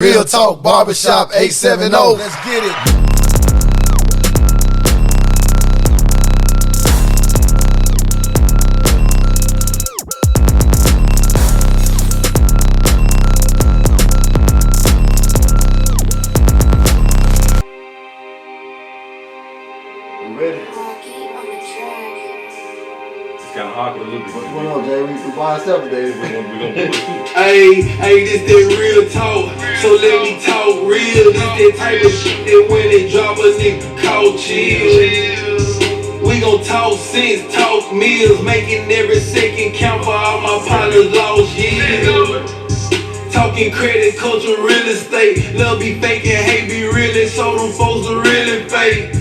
Real Talk Barbershop 870. Let's get it. Kind of hard a little bit. What's going on, Jay? We by ourselves today. We gonna do it too. Hey, this that real talk. So let me talk real. This that type of shit that when they drop a nigga call chill. We gon' talk sense, talk meals, making every second count for all my partners lost years. Talking credit, culture, real estate. Love be fake and hate be real, and so them folks are really fake.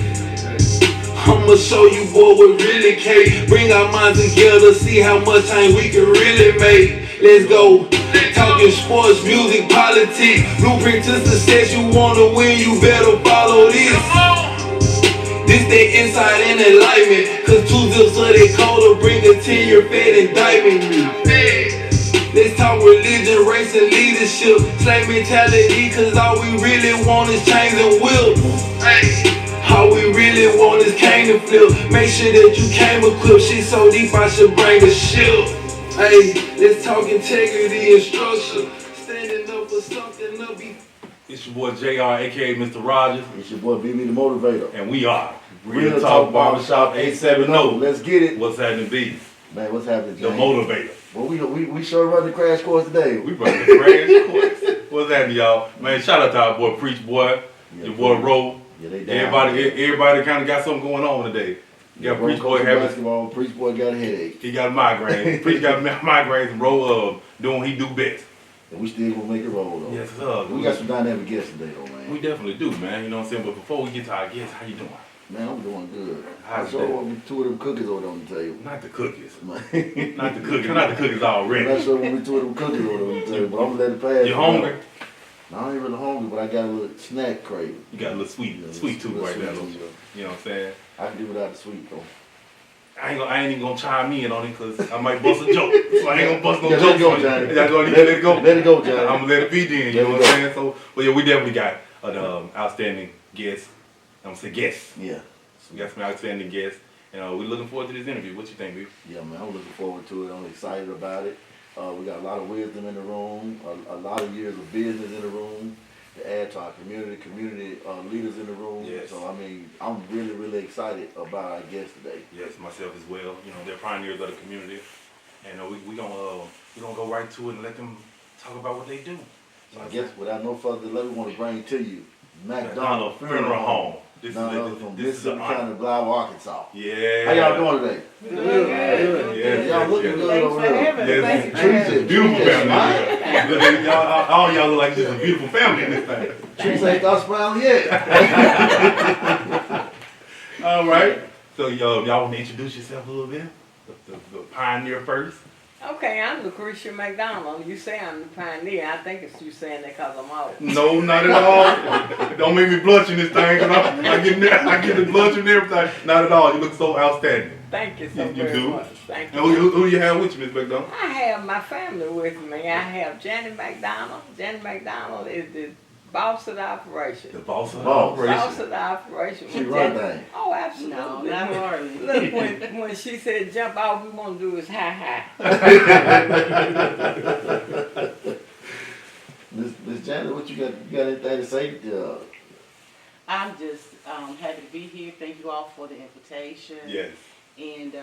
I'ma show you boy what really cake. Bring our minds together, see how much time we can really make. Let's go. Talking sports, music, politics. Blueprint to success, you wanna win, you better follow this. This that insight and enlightenment. Cause 2 zips of that code bring a 10-year fed indictment. Let's talk religion, race, and leadership. Slave mentality, cause all we really want is chains and whips. All we really want is cane and flip. Make sure that you came equipped. Shit so deep I should bring a ship. Hey, let's talk integrity and structure. Standing up for something up. It's your boy JR, aka Mr. Rogers. It's your boy Bebe the Motivator. And we are Real Talk Barbershop 870. Let's get it. What's happening, B? Man, what's happening, Jay? The Motivator. Well, we sure run the crash course today. We run the crash course. What's happening, y'all? Man, shout out to our boy Preach Boy, your boy Ro. Yeah, they down. Everybody kind of got something going on today. You got Preach Boy having basketball. Preach Boy got a headache. He got a migraine. Preach got migraines and Ro doing what he do best. And we still gonna make it roll though. Yes, sir. We got some dynamic guests today though, man. We definitely do, man. You know what I'm saying? But before we get to our guests, how you doing? Man, I'm doing good. How's I sure want me 2 of them cookies over on the table. Not the cookies. Man. Not the cookies. Not the cookies already. I'm not sure want me 2 of them cookies over on the table, but I'm gonna let it pass. You hungry? No, I ain't really hungry, but I got a little snack crave. You got a little sweet tooth right there. You know what I'm saying? I can do without the sweet though. I ain't even gonna chime in on it because I might bust a joke. So I ain't gonna bust no joke. Let it go, Johnny. Let it go. Let it go, Johnny. I'm gonna let it be then. You know what I'm saying? So, well, yeah, we definitely got an outstanding guest. I'm gonna say guests. Yeah. So we got some outstanding guests, and we're looking forward to this interview. What you think, B? Yeah, man, I'm looking forward to it. I'm excited about it. We got a lot of wisdom in the room, a lot of years of business in the room to add to our community leaders in the room. Yes. So, I mean, I'm really, really excited about our guests today. Yes, myself as well. You know, they're pioneers of the community, and we gonna go right to it and let them talk about what they do. So I guess without no further delay, we want to bring to you McDonald Funeral Home. This from is Mississippi County, Blythe, Arkansas. Yeah. How y'all doing today? Good. Yeah, y'all looking good over there. Yes. It's a beautiful family. All y'all look like just a beautiful family in this thing. Trees ain't got smiling yet. All right. So y'all want to introduce yourself a little bit? The pioneer first. Okay, I'm Lucretia McDonald. You say I'm the pioneer. I think it's you saying that because I'm old. No, not at all. Don't make me blush in this thing, because I get the blush and everything. Not at all. You look so outstanding. Thank you so You very do. much. Thank you. And who you have with you, Miss McDonald? I have my family with me. I have Jenny McDonald. Jenny McDonald is the boss of the operation. The boss of the Boss. operation. Boss of the operation. She run things. Oh, absolutely. No, not hardly. Look, when she said jump out, we want to do is hi. Miss Janet, what you got? You got anything to say? I'm just happy to be here. Thank you all for the invitation. Yes. And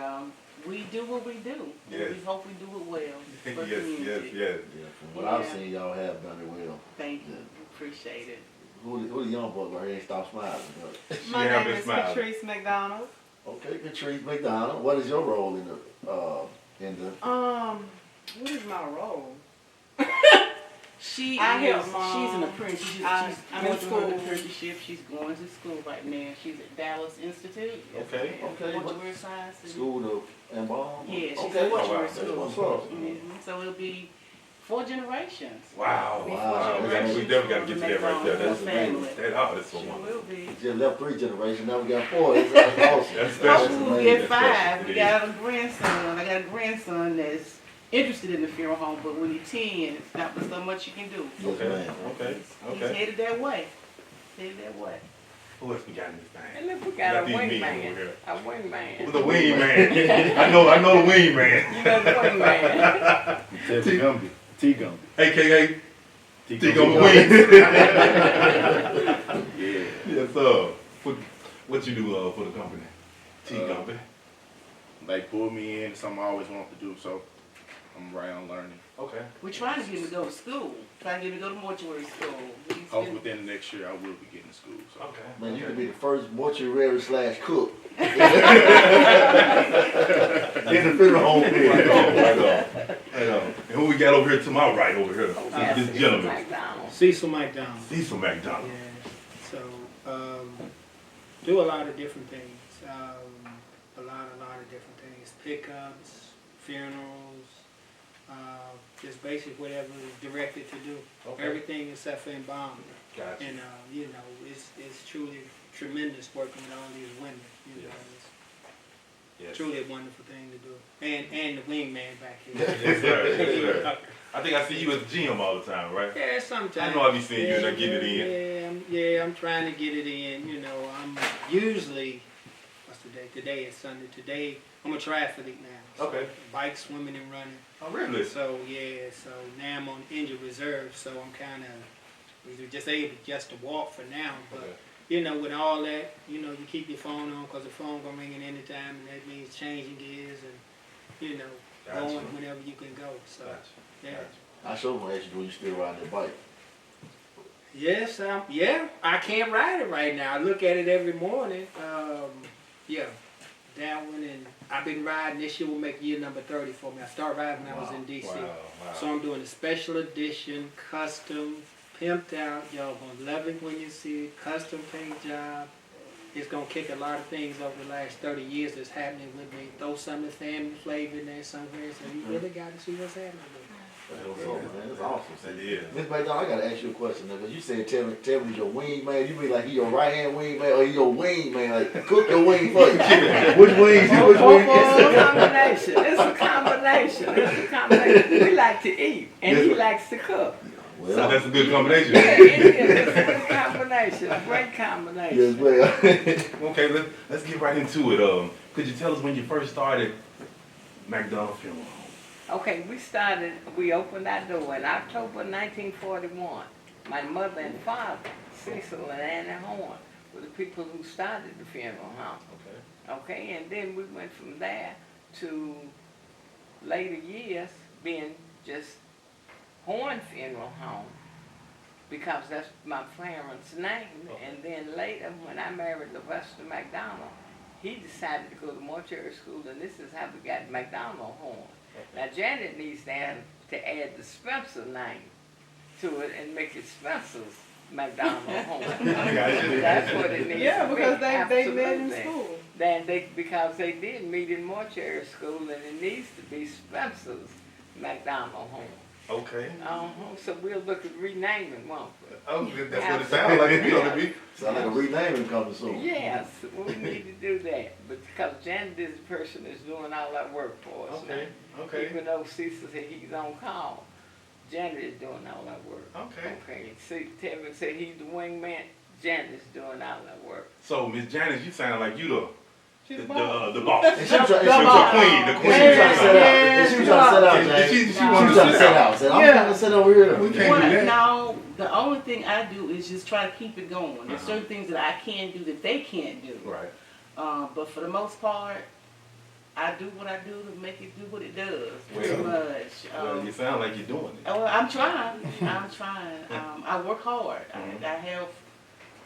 we do what we do. Yes. And we hope we do it well. For the Yes. community. Yes. Yeah, from what I've seen, y'all have done it well. Thank you. Yeah. Appreciate it. Who the young boy right here ain't stop smiling? My She have name been is smiling. Patrice McDonald. Okay, Patrice McDonald. What is your role in the What is my role? She I is, help Mom. she's an apprentice. She's I'm going in through school. her apprenticeship. She's going to school right now. She's at Dallas Institute. Okay. Okay. Mortuary science. and- school to embalm? Yeah, she's Okay. at mortuary Wow. school. What's up? So it'll be 4 generations. Wow. Wow. We definitely got to get to that right there. That's family. that's so She wonderful. will be. Just left 3 generations, now we got 4. That's awesome. That's special. Hopefully we'll get That's 5. special. We got a grandson. I got a grandson that's interested in the funeral home, but when he's 10, it's not so much you can do. Yes, ma'am. Okay. He's headed that way. Headed that way. Who else we got in this thing? And look, we got a Got these men over wingman. here. A wingman. Who's the wingman? I know the wingman. You know the wingman. T Gumby. T Gumby. AKA T Tik on the wings. Yeah. Yes, sir. What you do for the company? T Gumby. They pull me in, it's something I always wanted to do, so I'm around learning. Okay. We're trying to get him to go to school. Trying to get him to go to mortuary school. He's Hopefully been- within the next year I will be getting to school. So. Okay. Man, you could be the first mortuary / cook. In the funeral home. Right on. And who we got over here to my right over here? Yes, This it's gentleman. McDonald. Cecil McDonald. Cecil McDonald. Yeah. So, do a lot of different things. A lot of different things. Pickups, funerals, just basically whatever is directed to do. Okay. Everything except for embalming. Gotcha. And you know, it's truly tremendous working with all these women. You know, Yes. it's truly a wonderful thing to do. And the wingman back here. Yes, sir. Yes, sir. I think I see you at the gym all the time, right? Yeah, sometimes. I know I be seeing you and I get it in. Yeah, I'm trying to get it in. You know, I'm usually, what's today? Today is Sunday. Today, I'm a triathlete now. So Okay. Bike, swimming, and running. Oh, really? So, yeah, so now I'm on injured reserve, so I'm kind of just able just to walk for now. But, Okay. you know, with all that, you know, you keep your phone on because the phone going to ring at any time, and that means changing gears and, you know, Gotcha. going whenever you can go. So, Gotcha. yeah. Gotcha. I sure gonna ask you, do you still ride that bike? Yes, yeah, I can't ride it right now. I look at it every morning. Yeah, that one, and I've been riding. This year will make year number 30 for me. I started riding when I was in D.C. Wow. So I'm doing a special edition, custom, pimped out. Y'all gonna love it when you see it. Custom paint job. It's gonna kick a lot of things over the last 30 years that's happening with me. Throw some of the family flavor in there somewhere. So you really got to see what's happening with me. That's awesome, man. That's awesome. That is. Miss McDonald, I gotta ask you a question now, because you said tell me your wing man. You be like he your right hand wing man or he your wing man? Like cook your wing for you. Which wings? Which It's wing? a combination. It's a combination. It's a combination. We like to eat, and he likes to cook. So that's a good combination. Yeah, it is. It's a good combination. A great combination. Yes, well. Okay, let's get right into it. Could you tell us when you first started McDonald Funeral? Okay, we opened our door in October 1941. My mother and father, Cecil and Annie Horn, were the people who started the funeral home. Okay, and then we went from there to later years being just Horn Funeral Home, because that's my parents' name. Okay. And then later, when I married Sylvester McDonald, he decided to go to mortuary school, and this is how we got McDonald Horn. Now, Janet needs to add the Spencer name to it and make it Spencer's McDonald Horn. That's what it needs Yeah, to be. because they met in Absolutely. school. Because they did meet in mortuary school, and it needs to be Spencer's McDonald Horn. Okay. So we'll look at renaming, won't we? Oh, that's what it sounds like to me. Don't it be? Sound like a renaming coming soon. Yes, we need to do that, but because Janet is the person that's doing all that work for us Okay. now. Okay. Even though Cecil said he's on call, Janet is doing all that work. Okay. Okay, see, Tevin said he's the wingman, Janet's doing all that work. So, Miss Janice, you sound like you the She's boss. And she was trying- The and queen. she was trying to set out. And she was trying to set out, And James. she She was trying to set out. Said, I'm Yeah. trying to sit over here. We can't do that. No, the only thing I do is just try to keep it going. There's Uh-huh. certain things that I can do that they can't do. Right. But for the most part, I do what I do to make it do what it does, pretty Well, much. Well, you sound like you're doing it. Well, I'm trying. I'm trying. I work hard. Mhm. I have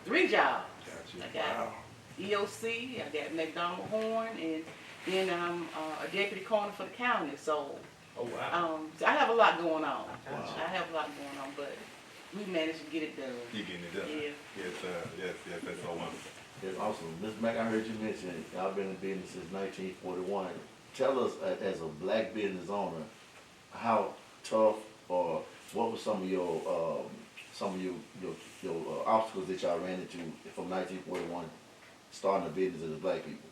3 jobs. Gotcha. I got Wow. EOC, I got McDonald Horn, and then I'm a deputy coroner for the county. So, Oh, wow. so I have a lot going on. Gotcha. I have a lot going on, but we managed to get it done. You getting it done. Yeah. Yes, yes, that's so wonderful. That's awesome. Ms. Mac, I heard you mention y'all been in business since 1941. Tell us, as a black business owner, how tough or what were some of your obstacles that y'all ran into from 1941 starting a business as black people?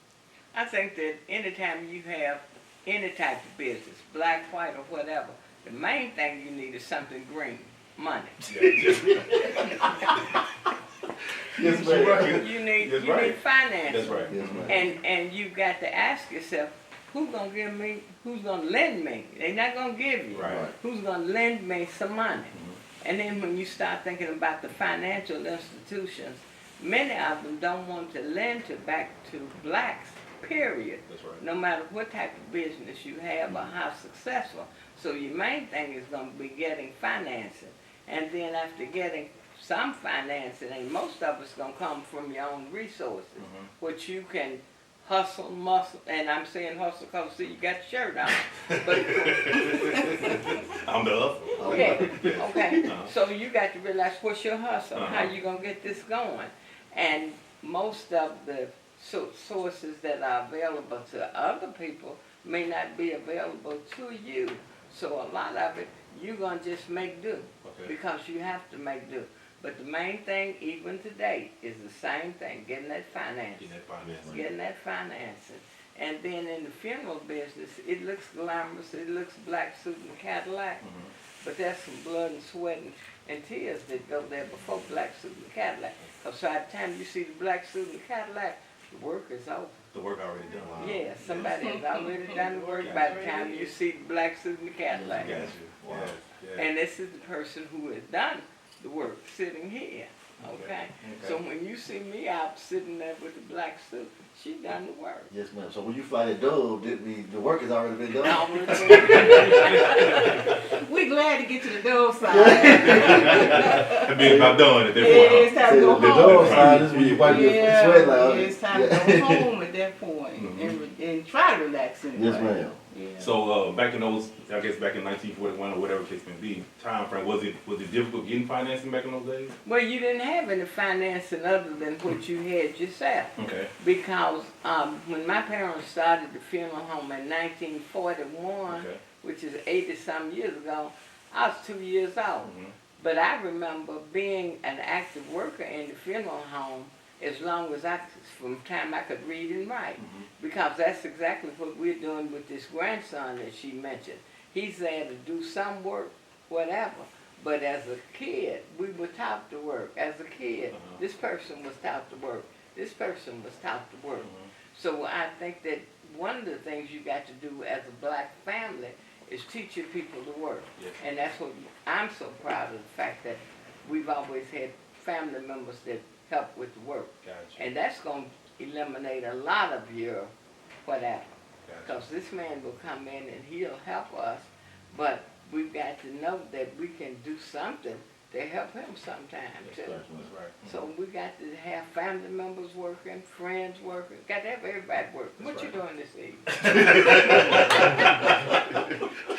I think that anytime you have any type of business, black, white, or whatever, the main thing you need is something green, money. Yes, ma'am. You need That's you right. need finance. That's right. Yes, ma'am. And you've got to ask yourself, who's gonna give me? Who's gonna lend me? They're not gonna give you. Right. Who's gonna lend me some money? And then when you start thinking about the financial institutions, many of them don't want to lend back to blacks. Period. That's right. No matter what type of business you have or how successful. So your main thing is going to be getting financing. And then after getting some financing, and most of it's going to come from your own resources, which you can hustle, muscle, and I'm saying hustle because see you got your shirt on. But I'm the up. yeah, okay. So you got to realize what's your hustle, how you going to get this going. And most of the sources that are available to other people may not be available to you. So a lot of it, you're going to just make do because you have to make do. But the main thing, even today, is the same thing, getting that financing. Getting that financing. And then in the funeral business, it looks glamorous, it looks black suit and Cadillac, but there's some blood and sweat and tears that go there before black suit and Cadillac. Because by the time you see the black suit and Cadillac, the work is over. The work already done. Wow. Yeah, somebody has already done the work by the time you see the black suit and the Cadillac. Got you. Wow. Yeah. And this is the person who has done the work sitting here. Okay? So when you see me out sitting there with the black suit, she done the work. Yes, ma'am. So when you fly that dove, the work has already been done. We're glad to get to the dove side. That means about done at that Yeah, point. it's time to go The home. dove side is when you wipe your sweat out. Yeah, it's time to go home at that point and try to relax anyway. Yes, ma'am. Yeah. So back in those, I guess back in 1941 or whatever case may be, time frame, was it difficult getting financing back in those days? Well, you didn't have any financing other than what you had yourself. Okay. Because when my parents started the funeral home in 1941, which is 80-some years ago, I was 2 years old. But I remember being an active worker in the funeral home as long as from the time I could read and write. Because that's exactly what we're doing with this grandson that she mentioned. He's there to do some work, whatever. But as a kid, we were taught to work. As a kid, this person was taught to work. This person was taught to work. So I think that one of the things you got to do as a black family is teach your people to work. And that's what I'm so proud of, the fact that we've always had family members that help with the work. And that's going to eliminate a lot of your whatever. Because this man will come in and he'll help us, but we've got to know that we can do something to help him sometime too. So we got to have family members working, friends working, got to have everybody working. What you doing this evening?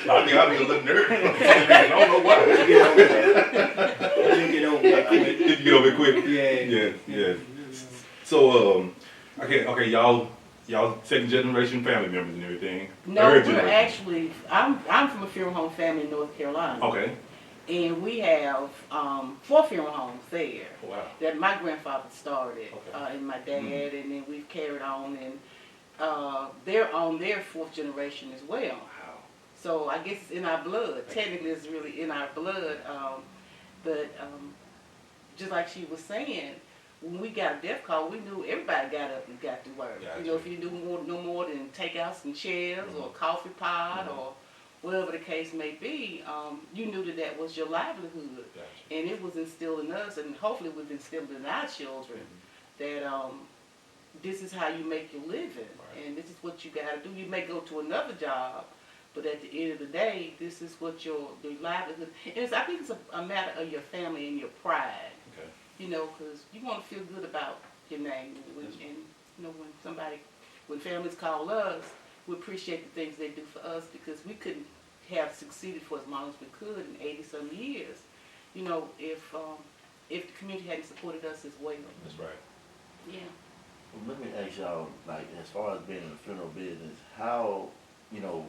I think I'll be a little nervous. I don't know why. You get over it quick. Did you get over it quick? Yeah. Yeah. So, okay, y'all second generation family members and everything. No, Third we're generation. actually, I'm from a funeral home family in North Carolina. Okay. And we have 4 funeral homes there Wow. that my grandfather started, Okay. and my dad, and then we've carried on, and they're on their 4th generation as well. Wow. So I guess it's in our blood. Technically, it's really in our blood. But just like she was saying, when we got a death call, we knew everybody got up and got to work. Gotcha. You know, if you do no more than take out some chairs or a coffee pot or whatever the case may be, you knew that was your livelihood. Gotcha. And it was instilled in us, and hopefully we've instilled in our children, that this is how you make your living, and this is what you got to do. You may go to another job, but at the end of the day, this is what your livelihood. And I think it's a matter of your family and your pride. Okay. You know, because you want to feel good about your name, and you know, when families call us, we appreciate the things they do for us, because we couldn't have succeeded for as long as we could in 80-some years, you know, if the community hadn't supported us as well. That's right. Yeah. Well, let me ask y'all, like, as far as being in the funeral business, how, y'all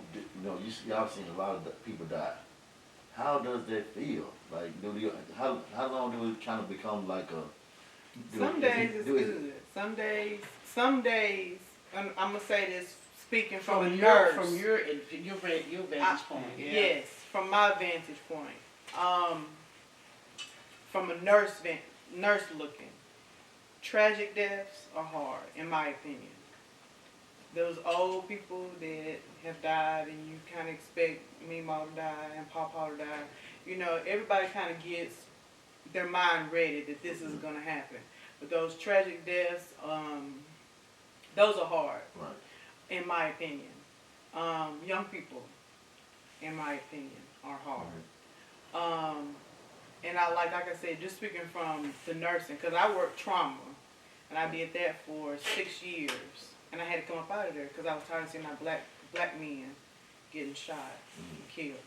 seen a lot of people die. How does that feel? Like, how long do it kind of become like a? Some days it's good. Some days, I'm gonna say this speaking from a From nurse. your vantage point. Yeah. Yes, from my vantage point. From a nurse looking, tragic deaths are hard, in my opinion. Those old people that have died, and you kind of expect Mima to die and Papa to die. You know, everybody kind of gets their mind ready that this is going to happen. But those tragic deaths, those are hard, Right. in my opinion. Young people, in my opinion, are hard. And like I said, just speaking from the nursing, because I worked trauma, and I did that for 6 years, and I had to come up out of there because I was tired of seeing my black men getting shot and killed.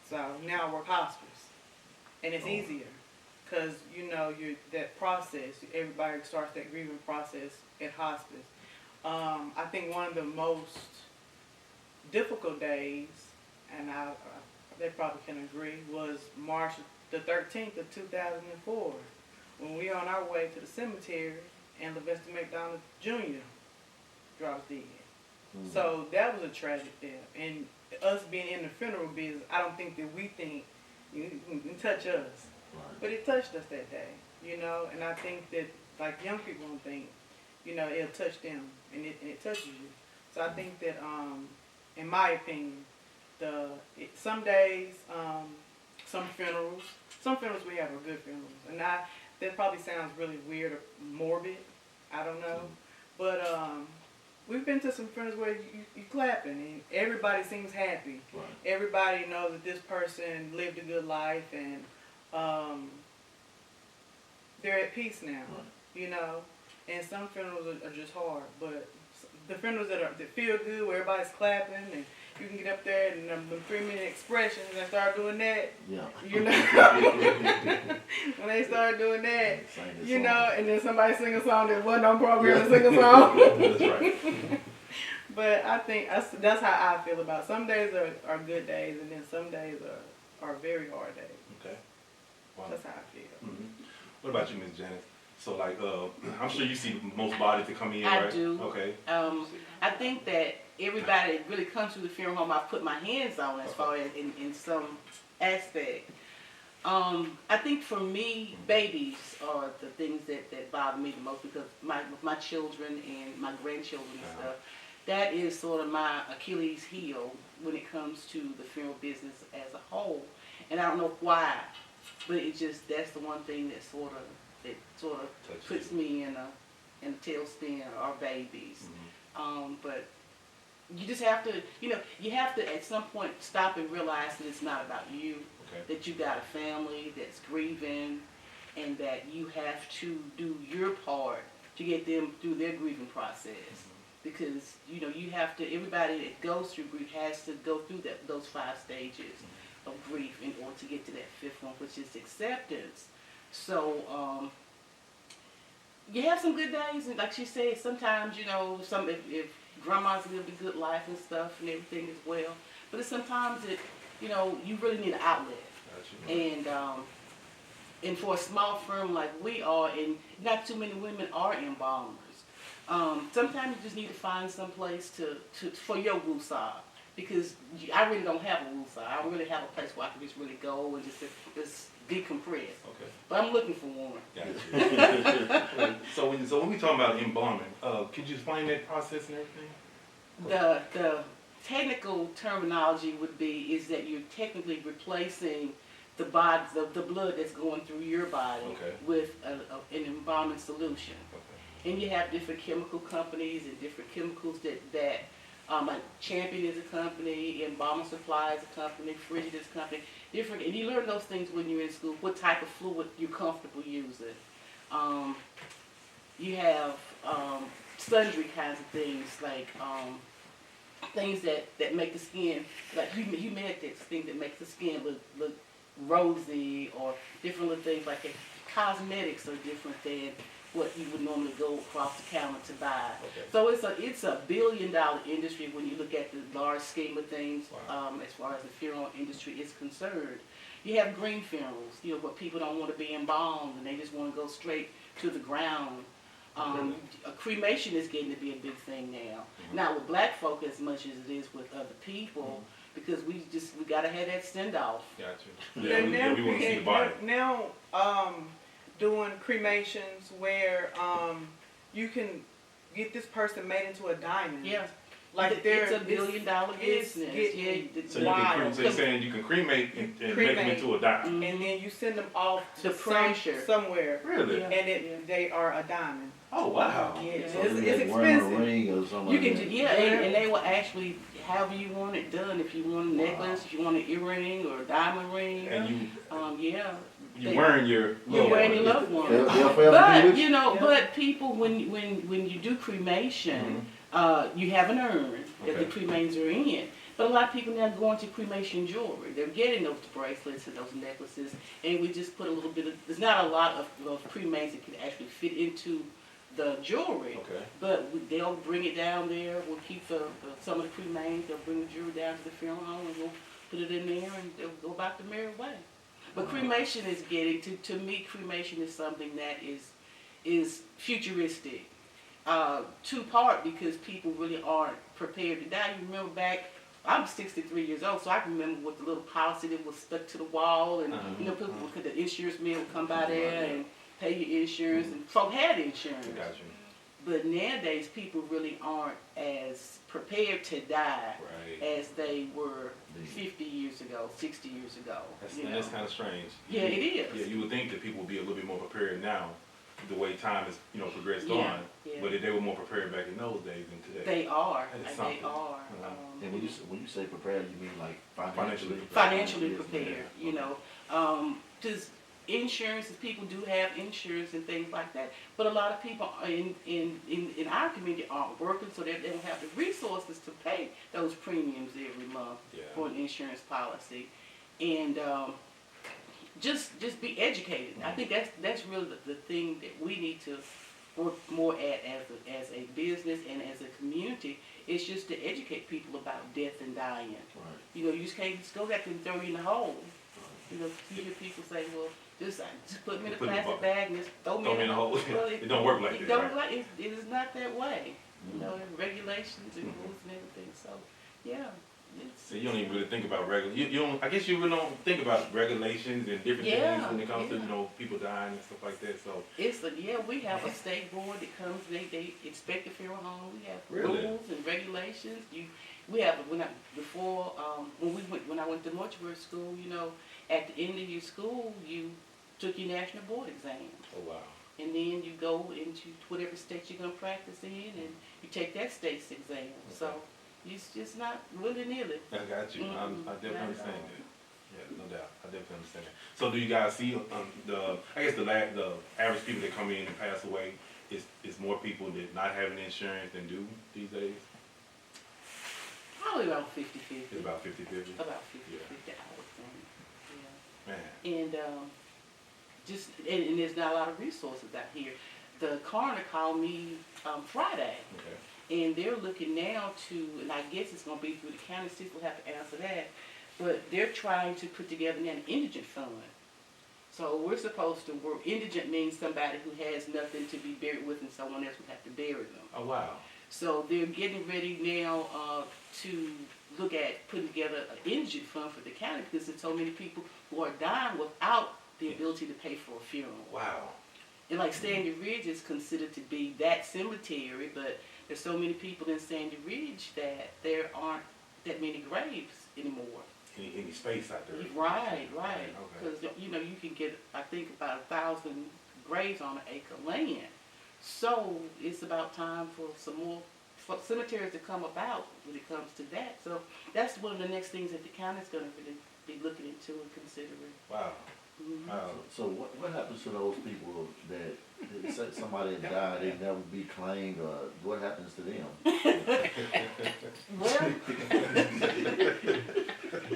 So now I work hospice, and it's easier because you know that process. Everybody starts that grieving process at hospice. I think one of the most difficult days, and they probably can agree, was March the 13th of 2004, when we were on our way to the cemetery and Sylvester McDonald Jr. dropped dead. So that was a tragic death. And us being in the funeral business, I don't think that we think you can touch us. Right. But it touched us that day, you know, and I think that like young people don't think, you know, it'll touch them and it touches you. So I think that in my opinion, some days, some funerals we have are good funerals. And that probably sounds really weird or morbid, I don't know. But we've been to some funerals where you clapping and everybody seems happy. Right. Everybody knows that this person lived a good life and they're at peace now, you know. And some funerals are just hard, but the funerals that feel good, where everybody's clapping and you can get up there and them 3-minute expressions and start doing that. Yeah. You know, when they start doing that, you know, and then somebody sing a song that wasn't on program to sing a song. That's right. But I think that's how I feel about it. Some days are good days, and then some days are very hard days. Okay. Wow. That's how I feel. Mm-hmm. What about you, Miss Janice? So, like, I'm sure you see most bodies that come in, I right? do. Okay. I think that everybody that really comes to the funeral home, I put my hands on as far as in some aspect. I think for me, babies are the things that bother me the most because my children and my grandchildren and stuff, that is sort of my Achilles heel when it comes to the funeral business as a whole. And I don't know why, but that's the one thing that sort of puts me in a tailspin, or babies. But you just have to, you have to at some point stop and realize that it's not about you, that you got a family that's grieving, and that you have to do your part to get them through their grieving process. Because, you have to, everybody that goes through grief has to go through those 5 stages of grief in order to get to that 5th one, which is acceptance. So, you have some good days, and like she said, sometimes, if grandma's lived a good life and stuff and everything as well, but sometimes you really need an outlet. And for a small firm like we are, and not too many women are embalmers, sometimes you just need to find some place for your woosah. Because I really don't have a woosah. I don't really have a place where I can just really go and just decompress. Okay. But I'm looking for one. Gotcha. So when we talk about embalming, could you explain that process and everything? The technical terminology is that you're technically replacing the blood that's going through your body with an embalming solution. Okay. And you have different chemical companies and different chemicals that like Champion is a company, Embalming Supply is a company, Frigid is a company, different, and you learn those things when you're in school, what type of fluid you're comfortable using. You have sundry kinds of things, like things that make the skin, like humectants, things that make the skin look rosy, or different little things like that. Cosmetics are different than what you would normally go across the counter to buy. Okay. So it's a billion-dollar industry when you look at the large scheme of things. Wow. As far as the funeral industry is concerned. You have green funerals, where people don't want to be embalmed and they just want to go straight to the ground. Cremation is getting to be a big thing now. Not with black folk as much as it is with other people, because we gotta have that send off. Gotcha. Yeah, we want to see the body. Now, doing cremations where you can get this person made into a diamond. Yeah. Like it's a $1 billion business. So you're saying you can cremate and make them into a dime. And then you send them off to pressure somewhere. Really? And they are a diamond. Oh wow. Yeah, So it's wearing expensive. a ring or something You like can that. and they will actually, however you want it done. If you want a necklace, if you want an earring or a diamond ring, And you're wearing your loved one. They'll forever do But this? you know, but people, when you do cremation, you have an urn that the cremains are in. But a lot of people now going to cremation jewelry. They're getting those bracelets and those necklaces, and we just put a little bit of. There's not a lot of cremains that can actually fit into the jewelry. Okay. But they'll bring it down there. We'll keep some of the cremains. They'll bring the jewelry down to the funeral home, and we'll put it in there, and they'll go about the merry way. But cremation is getting to me. Cremation is something that is futuristic. Two-part, because people really aren't prepared to die. You remember back, I'm 63 years old, so I can remember with the little policy that was stuck to the wall, and the insurance man would come by there and pay your insurance, and folk had insurance. Got you. But nowadays, people really aren't as prepared to die as they were 50 years ago, 60 years ago. That's kind of strange. Yeah, it is. Yeah, you would think that people would be a little bit more prepared now, the way time has progressed on. Yeah. But they were more prepared back in those days than today. They are. That is They something. are. And when you say prepared, you mean like financially? Financially prepared, you know. Because insurance, people do have insurance and things like that. But a lot of people in our community aren't working, so they don't have the resources to pay those premiums every month for an insurance policy. And just be educated. I think that's really the thing that we need to work more at as a business and as a community. It's just to educate people about death and dying. Right. You just can't just go back and throw you in the hole. You hear people say, well, just put me in a plastic bag and just throw me in the hole. Well, it don't work like that. It is not that way. Regulations and rules and everything. So, yeah. So you don't even really think about I guess you really don't think about regulations and different things when it comes to people dying and stuff like that. So we have a state board that comes. They inspect the funeral home. We have rules and regulations. We have when I went to mortuary school. At the end of your school, you took your national board exam. Oh wow. And then you go into whatever state you're gonna practice in, and you take that state's exam. Okay. So. It's just not willy-nilly. I got you. I definitely understand that. Yeah, no doubt. I definitely understand that. So do you guys see the average people that come in and pass away is more people that not having insurance than do these days? Probably about 50-50. It's about 50-50? About 50-50, I would think. Yeah. Man. And and there's not a lot of resources out here. The coroner called me Friday. Okay. And they're looking now and I guess it's going to be through the county, Steve will have to answer that, but they're trying to put together an indigent fund. So we're supposed to work. Indigent means somebody who has nothing to be buried with and someone else would have to bury them. Oh, wow. So they're getting ready now to look at putting together an indigent fund for the county, because there's so many people who are dying without the ability to pay for a funeral. Wow. And like Sandy Ridge is considered to be that cemetery, but there's so many people in Sandy Ridge that there aren't that many graves anymore. Any space out there? Right. Okay. Because you can get, I think, about 1,000 graves on an acre of land. So it's about time for some more cemeteries to come about when it comes to that. So that's one of the next things that the county's going to really be looking into and considering. Wow. Mm-hmm. So what happens to those people that say somebody had died, they never be claimed, or what happens to them? Well,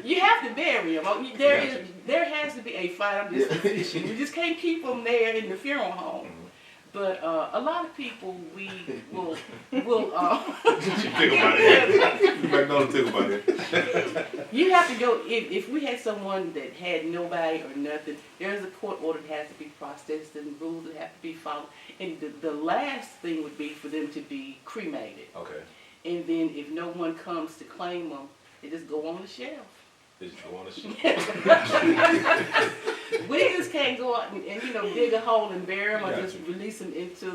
you have to bury them. There has to be a final disposition. You just can't keep them there in the funeral home. But a lot of people we will Think about it. McDonald, think about it. You have to go, if we had someone that had nobody or nothing, there's a court order that has to be processed and rules that have to be follow. And the last thing would be for them to be cremated. Okay. And then if no one comes to claim them, they just go on the shelf. They just go on the ship. We just can't go out and dig a hole and bury them or Gotcha. just release them into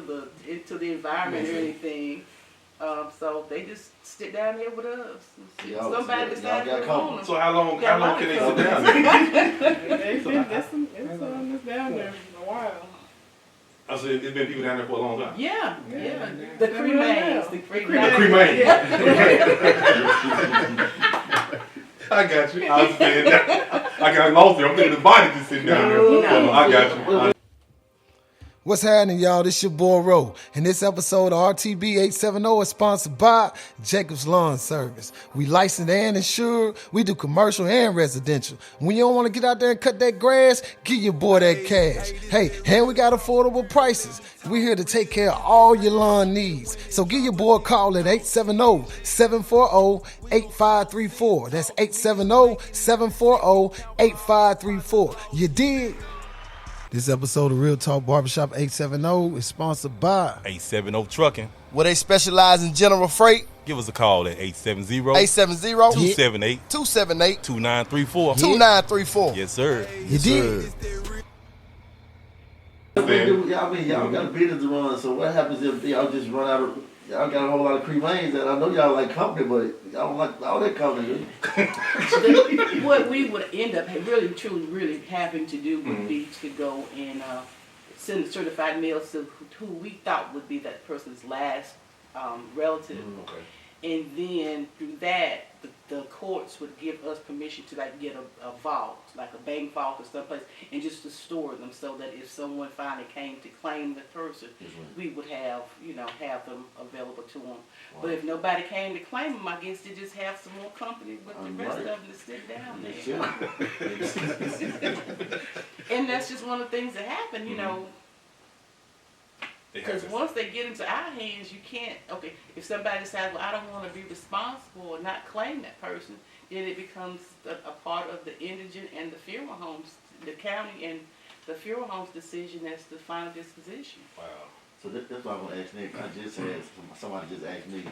the environment or anything. So they just sit down there with us. Y'all- Somebody y'all decides got they company. want them. So how long Yeah, can they sit like down there? It's down there for a while. I said it's been people down there for a long time. Yeah. Yeah. The They're cremains. real The The cremains. cremain. I got you. I was saying that. I got lost there. I'm thinking the body just sitting down there. No. I got you. What's happening, y'all? This your boy Ro. And this episode of RTB 870 is sponsored by Jacob's Lawn Service. We licensed and insured. We do commercial and residential. When you don't want to get out there and cut that grass, give your boy that cash. Hey, and we got affordable prices. We're here to take care of all your lawn needs. So give your boy a call at 870-740-8534. That's 870-740-8534. You dig? This episode of Real Talk Barbershop 870 is sponsored by 870 Trucking. where they specialize in general freight. Give us a call at 870 870-278-2934. 2934. Yes, sir. You did. Y'all got a business to run, so what happens if y'all just run out of, y'all got a whole lot of cremains, and I know y'all like company, but y'all don't like all that company. What we would end up really having to do would be to go and send a certified mail to who we thought would be that person's last relative. Okay. And then through that, the courts would give us permission to get a vault, like a bank vault or someplace, and just to store them so that if someone finally came to claim the person, we would have them available to them. Wow. But if nobody came to claim them, I guess they just have some more company with the rest of them to sit down there. And that's just one of the things that happen, Because once they get into our hands, you can't, if somebody decides, well, I don't want to be responsible or not claim that person, then it becomes a part of the indigent and the funeral homes, the county and the funeral homes decision as the final disposition. Wow. So that's why I want to ask Nick. Somebody just asked me,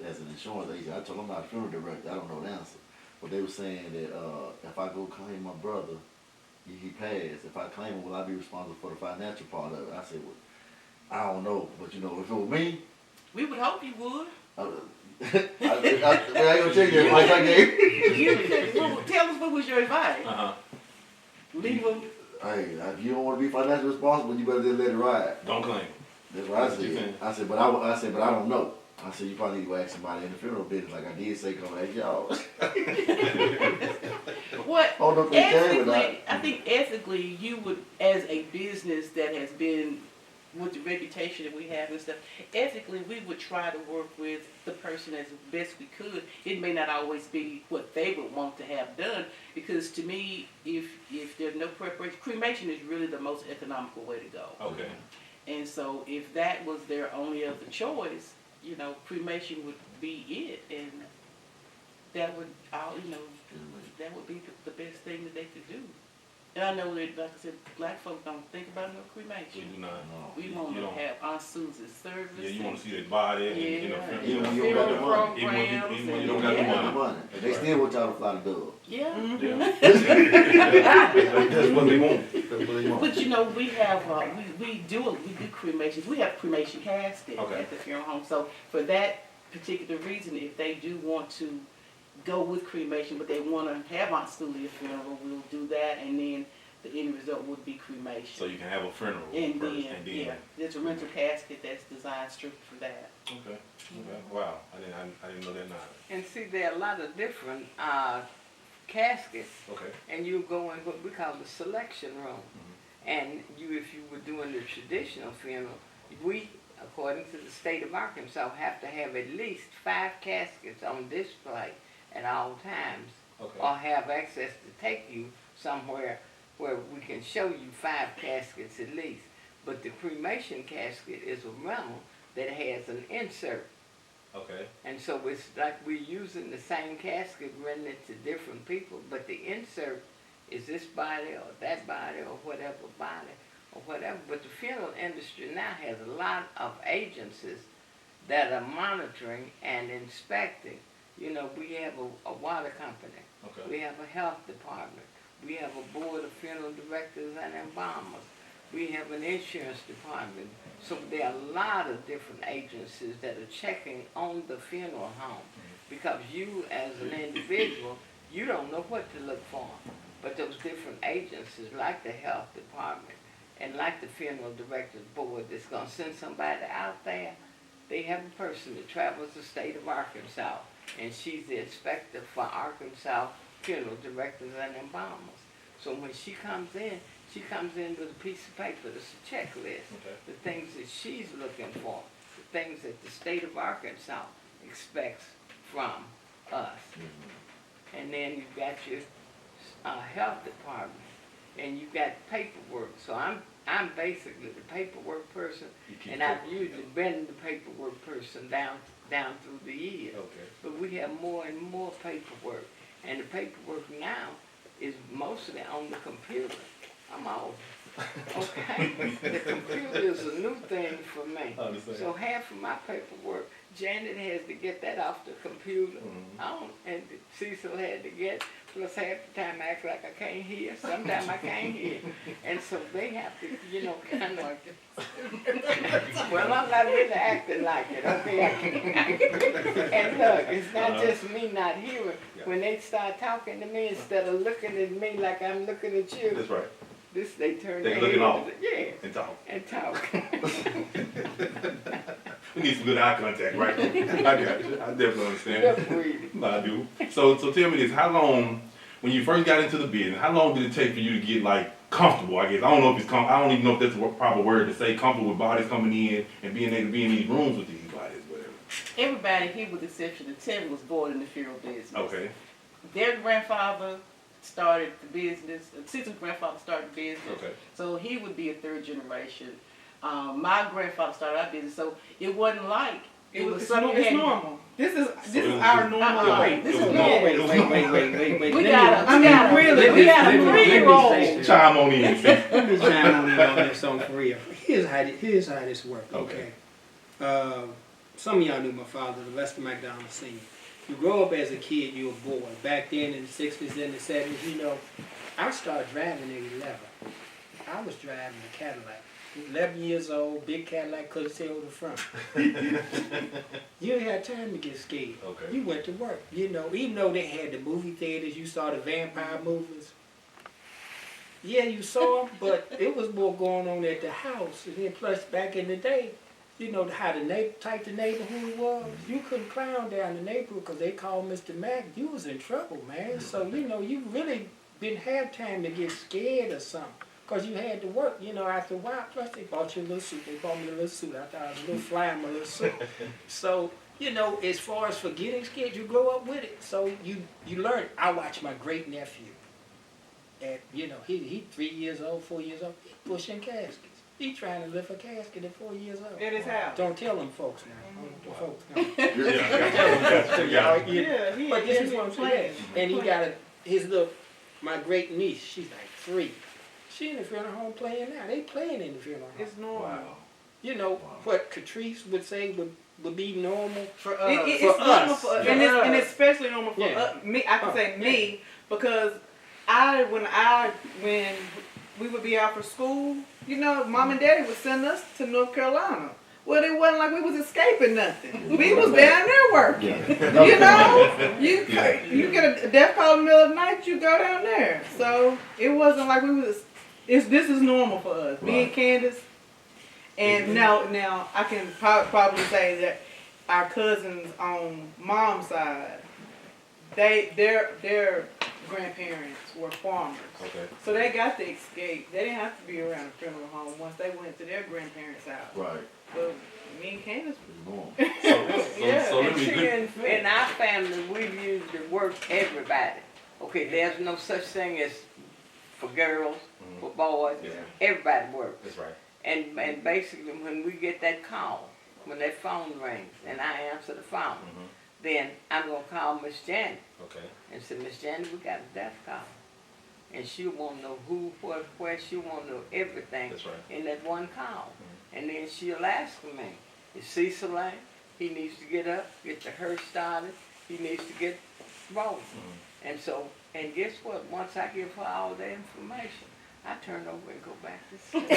as an insurance agent, I told them I'm not a funeral director, I don't know the answer. But they were saying that if I go claim my brother, he passed, if I claim him, will I be responsible for the financial part of it? I said, well, I don't know, but if it were me, we would hope you would. I ain't gonna tell you the advice I gave. Tell us what was your advice. Leave them. Hey, if you don't want to be financially responsible, you better just let it ride. Don't claim. That's what I said. I said, but I don't know. I said, you probably need to ask somebody in the funeral business, like I did say, come ask y'all. I think ethically, you would, as a business that has been with the reputation that we have and stuff, ethically we would try to work with the person as best we could. It may not always be what they would want to have done, because to me, if there's no preparation, cremation is really the most economical way to go. Okay. And so if that was their only other choice, cremation would be it, and that would that would be the best thing that they could do. And I know that, like I said, black folks don't think about no cremation. We do not. We want to have Aunt Susie's service. Yeah, you want to see their body and even when you don't got the money. Even when you don't got the money. They still want y'all to fly the dove. Yeah. That's what they want. But we have we do cremations. We have cremation casket at the funeral home. So for that particular reason, if they do want to go with cremation, but they want to have Aunt Susie funeral, we'll do that, and then the end result would be cremation. So you can have a funeral and first, then there's a rental casket that's designed strictly for that. Okay. Wow. I didn't know that neither. And see, there are a lot of different caskets. Okay. And you go in what we call the selection room. And if you were doing the traditional funeral, we, according to the state of Arkansas, have to have at least 5 caskets on display at all times, or have access to take you somewhere where we can show you 5 caskets at least. But the cremation casket is a rental that has an insert. Okay. And so it's like we're using the same casket, renting it to different people, but the insert is this body or that body or whatever body or whatever. But the funeral industry now has a lot of agencies that are monitoring and inspecting. You know, we have a water company. Okay. We have a health department. We have a board of funeral directors and embalmers. We have an insurance department. So there are a lot of different agencies that are checking on the funeral home, because you as an individual, you don't know what to look for. But those different agencies like the health department and like the funeral directors board that's going to send somebody out there, they have a person that travels the state of Arkansas, and she's the inspector for Arkansas funeral directors and embalmers. So when she comes in with a piece of paper that's a checklist, the things that she's looking for, the things that the state of Arkansas expects from us. And then you've got your health department, and you've got paperwork. So I'm basically the paperwork person, and I've usually been the paperwork person down through the years. Okay. But we have more and more paperwork, and the paperwork now is mostly on the computer. I'm old. Okay, the computer is a new thing for me. So half of my paperwork, Janet has to get that off the computer, and Cecil had to get, plus half the time I act like I can't hear, sometimes I can't hear. And so they have to, you know, kind of, well, I'm not really acting like it, okay? And look, it's not just me not hearing. When they start talking to me, instead of looking at me like I'm looking at you, That's right. they turn They their looking head. off. Yeah. And talk. And talk. We need some good eye contact, right? I got you. I definitely understand. Really. No, I do. So tell me this: how long, when you first got into the business, how long did it take for you to get like comfortable? I guess I don't know if it's I don't even know if that's the proper word to say. Comfortable with bodies coming in and being able to be in these rooms with these bodies, whatever. Everybody here, with the exception of Tevin, was born in the funeral business. Okay. Their grandfather started the business. Cecil's grandfather started the business. Okay. So he would be a third generation. My grandfather started our business, so it wasn't like it was It's something. it's normal. This is our normal life. This is It was normal. Wait. We Let got me- a three-year-old. let me Chime on in. Let me chime on in on this song for real. Here's how this works. Okay. Some of y'all knew my father, Lester McDonald Sr. You grow up as a kid, you're a boy. Back then in the 60s and the 70s, you know, I started driving at 11. I was driving a Cadillac. 11 years old, big Cadillac, couldn't see over the front. You didn't have time to get scared. Okay. You went to work. You know, even though they had the movie theaters, you saw the vampire movies. Yeah, you saw them, but it was more going on at the house. And then plus, back in the day, you know how the type the neighborhood was. You couldn't clown down the neighborhood because they called Mr. Mack. You was in trouble, man. So, you know, you really didn't have time to get scared or something. Because you had to work, you know, after a while. Plus, they bought you a little suit. They bought me a little suit. I thought I was a little fly in my little suit. So, you know, as far as for getting scared, you grow up with it. So you learn. I watched my great nephew. At, you know, he 3 years old, 4 years old. He pushing caskets. He trying to lift a casket at 4 years old. At his house. Don't tell them folks now. The folks know. But this is what I'm saying. And he got his little, my great niece, she's like 3. She in the funeral home playing now. They playing in the funeral home. It's normal. Wow. You know, what Catrice would say would be normal For us. it's For normal us. for us. Yeah. And it's especially normal for Yeah. me. I can say me because when we would be out for school, you know, Mom and Daddy would send us to North Carolina. Well, it wasn't like we was escaping nothing. We was down there working. You know, you get a death call in the middle of the night, you go down there. So it wasn't like we was. This is normal for us. Me and Candace. And now I can probably say that our cousins on mom's side, their grandparents were farmers. Okay. So they got to escape. They didn't have to be around a funeral home once they went to their grandparents' house. Right. But me and Candace, So let me In our family, we've usually worked everybody. Okay, there's no such thing as for girls, for boys. Yeah. Everybody works. That's right. And basically, when we get that call, when that phone rings, and I answer the phone, then I'm gonna call Miss Janet Okay. and say, Miss Janet, we got a death call. and she'll want to know who, what, where, she'll want to know everything That's right. in that one call. And then she'll ask me, is Cecil late? He needs to get up, get the hearse started, he needs to get rolling. And so, and guess what, once I give her all the information, I turn over and go back to sleep.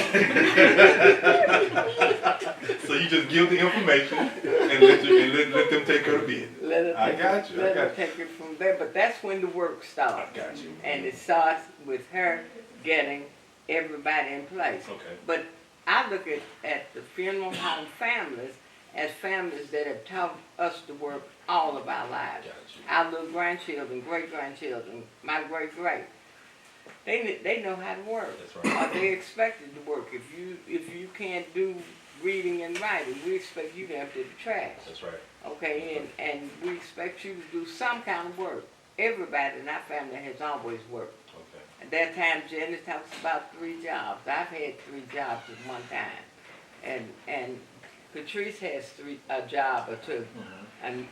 So you just give the information and let them take care of the business. I got you. Let her take it from there, but that's when the work starts. I got you. And it starts with her getting everybody in place. Okay. But I look at the funeral home families as families that have taught us to work all of our lives. Our little grandchildren, great-grandchildren, my great-great. They know how to work. That's right. Or they expected to work. If you can't do reading and writing, we expect you to empty the trash. That's right. Okay, and we expect you to do some kind of work. Everybody in our family has always worked. Okay. At that time, Janice talks about 3 jobs. I've had 3 jobs at one time. And Patrice has a job or 2. And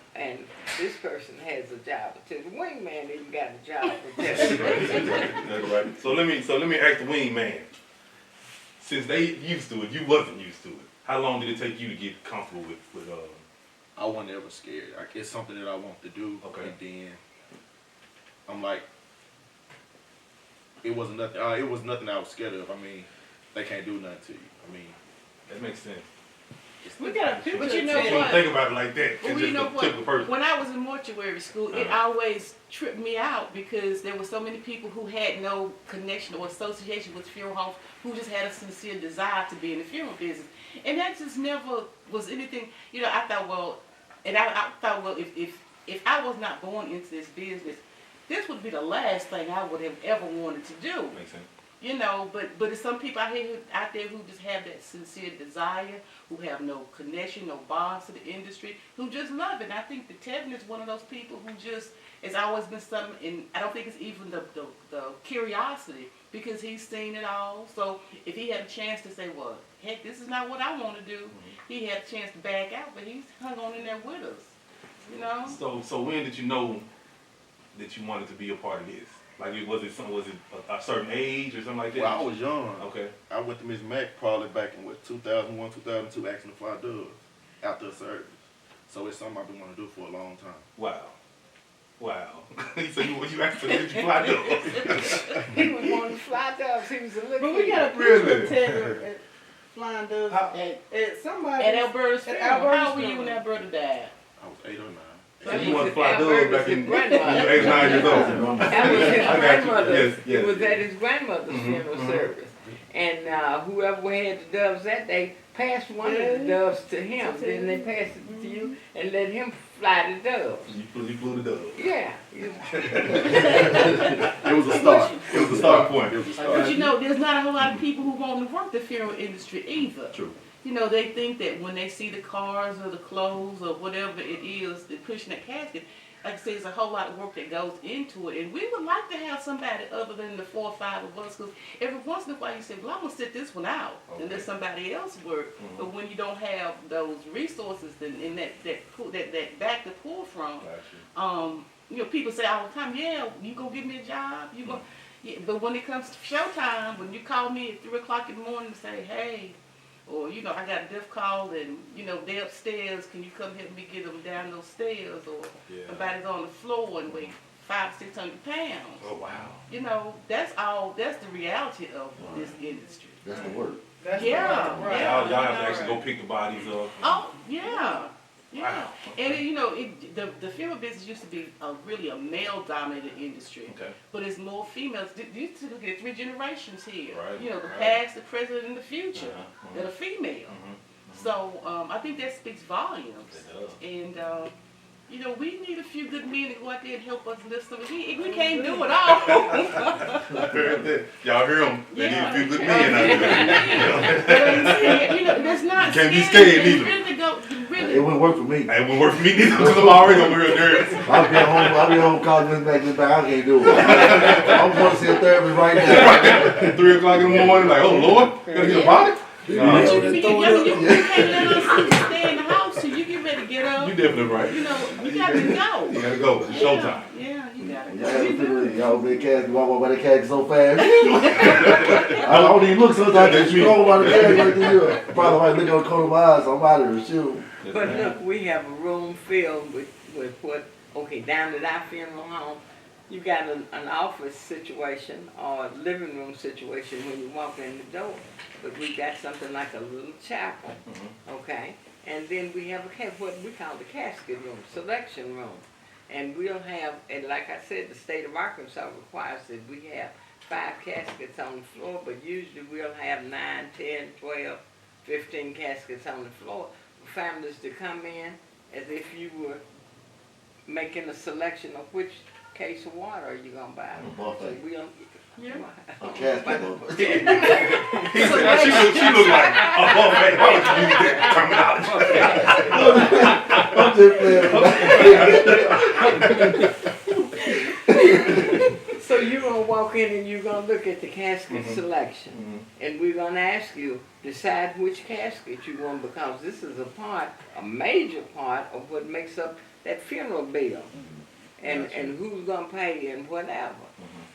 this person has a job or 2. The wingman even got a job or 2. That's right. So let me ask the wingman. Since they used to it, you wasn't used to it. How long did it take you to get comfortable with I wasn't ever scared. Like, it's something that I want to do. Okay. And then I'm like, it was nothing I was scared of. I mean, they can't do nothing to you. I mean, that makes sense. We got a picture. But you know You don't what? think about it like that. Well, It's you just know a typical what? person. When I was in mortuary school, it always tripped me out because there were so many people who had no connection or association with funeral homes who just had a sincere desire to be in the funeral business. And that just never was anything, you know, I thought, well, if I was not born into this business, this would be the last thing I would have ever wanted to do. Makes sense. You know, but there's some people out there who just have that sincere desire, who have no connection, no bonds to the industry, who just love it. And I think that Tevin is one of those people who just has always been something, and I don't think it's even the curiosity, because he's seen it all. So if he had a chance to say, well, heck, this is not what I want to do, he had a chance to back out, but he's hung on in there with us. You know? So when did you know that you wanted to be a part of this? Like, was it a certain age or something like that? well, I was young. Okay. I went to Miss Mac probably back in 2001, 2002, asking to fly doves after a service. So it's something I've been wanting to do for a long time. Wow. He said, you asked him, did you fly doves? He was one of the fly doves. He was a little But we kid. got a picture of Teddy at flying doves at somebody. At Alberta's funeral. Alberta's How old were you funeral. when Alberta died? I was 8 or 9. So you want to fly doves back in you were 8 grandmother. or 9 years old. That was his I got you. grandmother's. Yes. It was at his grandmother's funeral service. And whoever had the doves that day passed one of the doves to him. Then they passed it to you and let him fly the doves. You flew the dove. Yeah. It was a start. It was a start point. It was a start. But you know, there's not a whole lot of people who want to work the funeral industry either. True. You know, they think that when they see the cars or the clothes or whatever it is, they're pushing that casket. Like I said, there's a whole lot of work that goes into it. And we would like to have somebody other than the 4 or 5 of us, because every once in a while you say, well, I'm going to sit this one out and let somebody else work. But when you don't have those resources and that back to pull from, you know, people say all the time, yeah, you go give me a job, you go. Yeah, but when it comes to showtime, when you call me at 3 o'clock in the morning and say, hey, or, you know, I got a death call and, you know, they're upstairs, can you come help me get them down those stairs? Or somebody's on the floor and weigh 500-600 pounds. Oh, wow. You know, that's the reality of this industry. That's the work. That's Yeah, right. yeah. Y'all have to actually go pick the bodies up. Oh, yeah. Yeah. Wow. And, you know, the funeral business used to be really a male-dominated industry. Okay. But it's more females. You used to look at 3 generations here. Right, You know, the right. past, the present, and the future that are female. Mhm. So I think that speaks volumes. It does. And, you know, we need a few good men to go out there and help us lift some. We can't do it all. Y'all hear them? They need a few good men out there. But, you know, there's not You can't be scared It's either. really It wouldn't work for me. Hey, it won't work for me neither because I'm already over here nervous. I'll be home calling this back. I can't do it. I'm going to see a therapist right now. 3 o'clock in the morning, like, oh Lord, gotta get a body? But you can't let us stay in the house till you get ready to get up. You definitely right. You know, you got to go. You gotta go. It's showtime. Yeah, you got to Y'all have a funeral, y'all been casket, walk by the casket so fast. I don't even look sometimes, I just scroll by the casket right there. Probably might look on the corner of my eyes, so I'm out of here, shoot. But look, we have a room filled with what, okay, down at our funeral home, you got an office situation or a living room situation when you walk in the door. But we got something like a little chapel, okay? And then we have what we call the casket room, selection room. And we'll have, and like I said, the state of Arkansas requires that we have 5 caskets on the floor, but usually we'll have 9, 10, 12, 15 caskets on the floor for families to come in as if you were making a selection of which case of water are you gonna buy. Buffet. So we'll, A casket buffet. She looked like a buffet. Why would you use that terminology? So you're gonna walk in and you're gonna look at the casket selection, and we're gonna ask you decide which casket you want, because this is a major part of what makes up that funeral bill, and who's gonna pay and whatever.